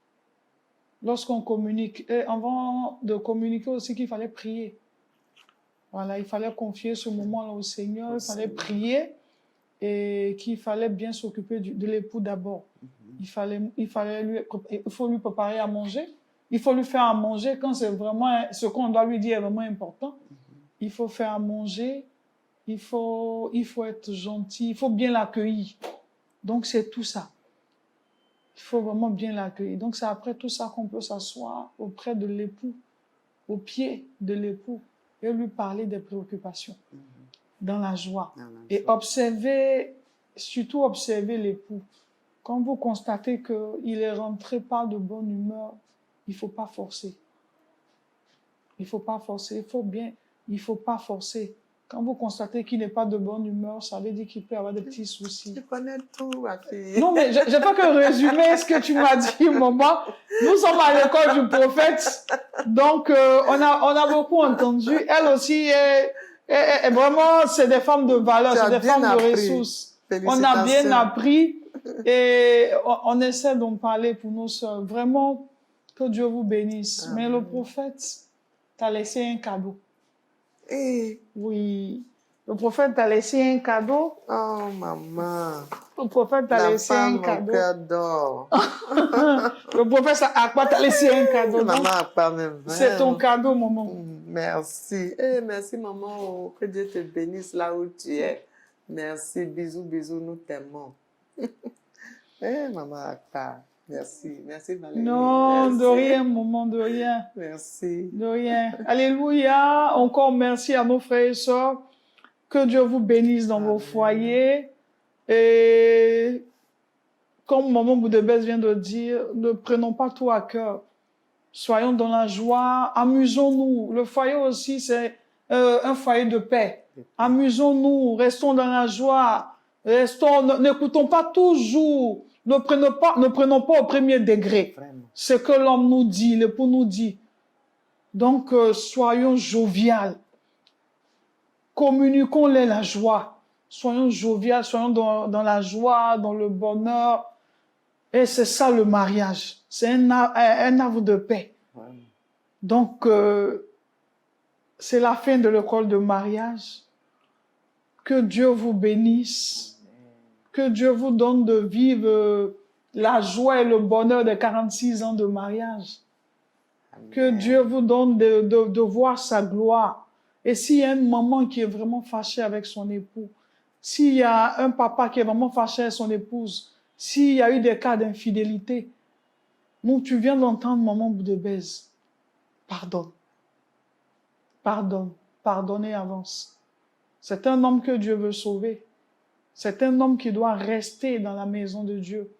Lorsqu'on communique, et avant de communiquer aussi qu'il fallait prier. Voilà, il fallait confier ce moment-là au Seigneur, il fallait prier et qu'il fallait bien s'occuper de l'époux d'abord. Il faut lui préparer à manger. Il faut lui faire à manger quand c'est vraiment ce qu'on doit lui dire est vraiment important. Il faut faire à manger. Il faut être gentil. Il faut bien l'accueillir. Donc, c'est tout ça. Il faut vraiment bien l'accueillir. Donc, c'est après tout ça qu'on peut s'asseoir auprès de l'époux, au pied de l'époux, et lui parler des préoccupations, dans la joie. Et surtout observer l'époux. Quand vous constatez qu'il est rentré pas de bonne humeur, il ne faut pas forcer. Il ne faut pas forcer. Il ne faut pas forcer. Quand vous constatez qu'il n'est pas de bonne humeur, ça veut dire qu'il peut avoir des petits soucis. Tu connais tout, ma fille. Non, mais je n'ai pas que résumer ce que tu m'as dit, maman. Nous sommes à l'école du prophète. Donc, on a beaucoup entendu. Elle aussi est vraiment, c'est des femmes de valeur, c'est des femmes de ressources. On a bien appris et on essaie d'en parler pour nos sœurs. Vraiment, que Dieu vous bénisse. Amen. Mais le prophète t'a laissé un cadeau. Et... Oui. Le prophète t'a laissé un cadeau. Oh, maman. Le prophète t'a laissé un cadeau. Mon cœur d'or. Le prophète Akpa t'a laissé un cadeau. Maman Akpa même. C'est ton cadeau, maman. Merci. Merci, maman. Oh, que Dieu te bénisse là où tu es. Merci. Bisous, bisous. Nous t'aimons. Maman Akpa. Merci. Merci, Valérie. Non, Merci. de rien, maman, de rien. Merci. De rien. Alléluia. Encore merci à nos frères et sœurs. Que Dieu vous bénisse dans vos Amen. foyers. Et comme maman Boudebès vient de dire, ne prenons pas tout à cœur. Soyons dans la joie, amusons-nous. Le foyer aussi, c'est un foyer de paix. Amusons-nous, restons dans la joie, n'écoutons pas toujours, ne prenons pas au premier degré Vraiment. ce que l'homme nous dit, l'époux nous dit. Donc, soyons joviales, communiquons-les la joie, soyons joviales, soyons dans la joie, dans le bonheur. Et c'est ça le mariage, c'est un havre de paix. Vraiment. Donc, c'est la fin de l'école de mariage. Que Dieu vous bénisse. Que Dieu vous donne de vivre la joie et le bonheur des 46 ans de mariage. Amen. Que Dieu vous donne de voir sa gloire. Et s'il y a une maman qui est vraiment fâchée avec son époux, s'il y a un papa qui est vraiment fâché avec son épouse, s'il y a eu des cas d'infidélité, nous, tu viens d'entendre maman Boudebès. Pardonne. Pardonne. Pardonne et avance. C'est un homme que Dieu veut sauver. C'est un homme qui doit rester dans la maison de Dieu.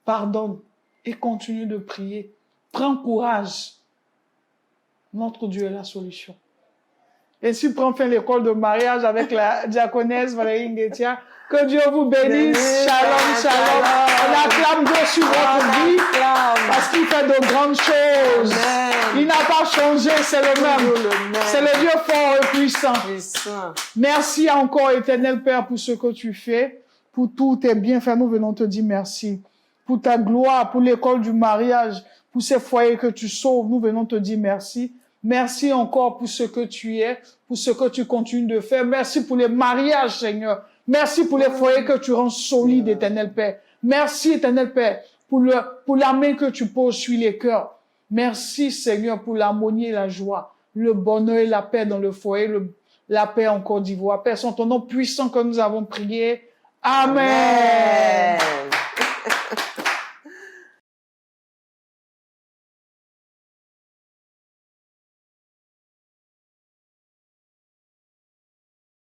Pardonne et continue de prier. Prends courage. Notre Dieu est la solution. Et si prend fin l'école de mariage avec la diaconesse Valérie Nguetia, que Dieu vous bénisse. Shalom, shalom. On acclame Dieu sur votre vie parce qu'il fait de grandes choses. Amen. Il n'a pas changé, c'est le même. C'est le Dieu fort et puissant. Puissant. Merci encore, Éternel Père, pour ce que tu fais, pour tous tes bienfaits. Nous venons te dire merci. Pour ta gloire, pour l'école du mariage, pour ces foyers que tu sauves, nous venons te dire merci. Merci encore pour ce que tu es, pour ce que tu continues de faire. Merci pour les mariages, Seigneur. Merci pour les foyers que tu rends solides, Éternel Père. Merci, Éternel Père, pour la main que tu poses sur les cœurs. Merci, Seigneur, pour l'harmonie et la joie, le bonheur et la paix dans le foyer, la paix en Côte d'Ivoire. Père, c'est en ton nom puissant que nous avons prié. Amen.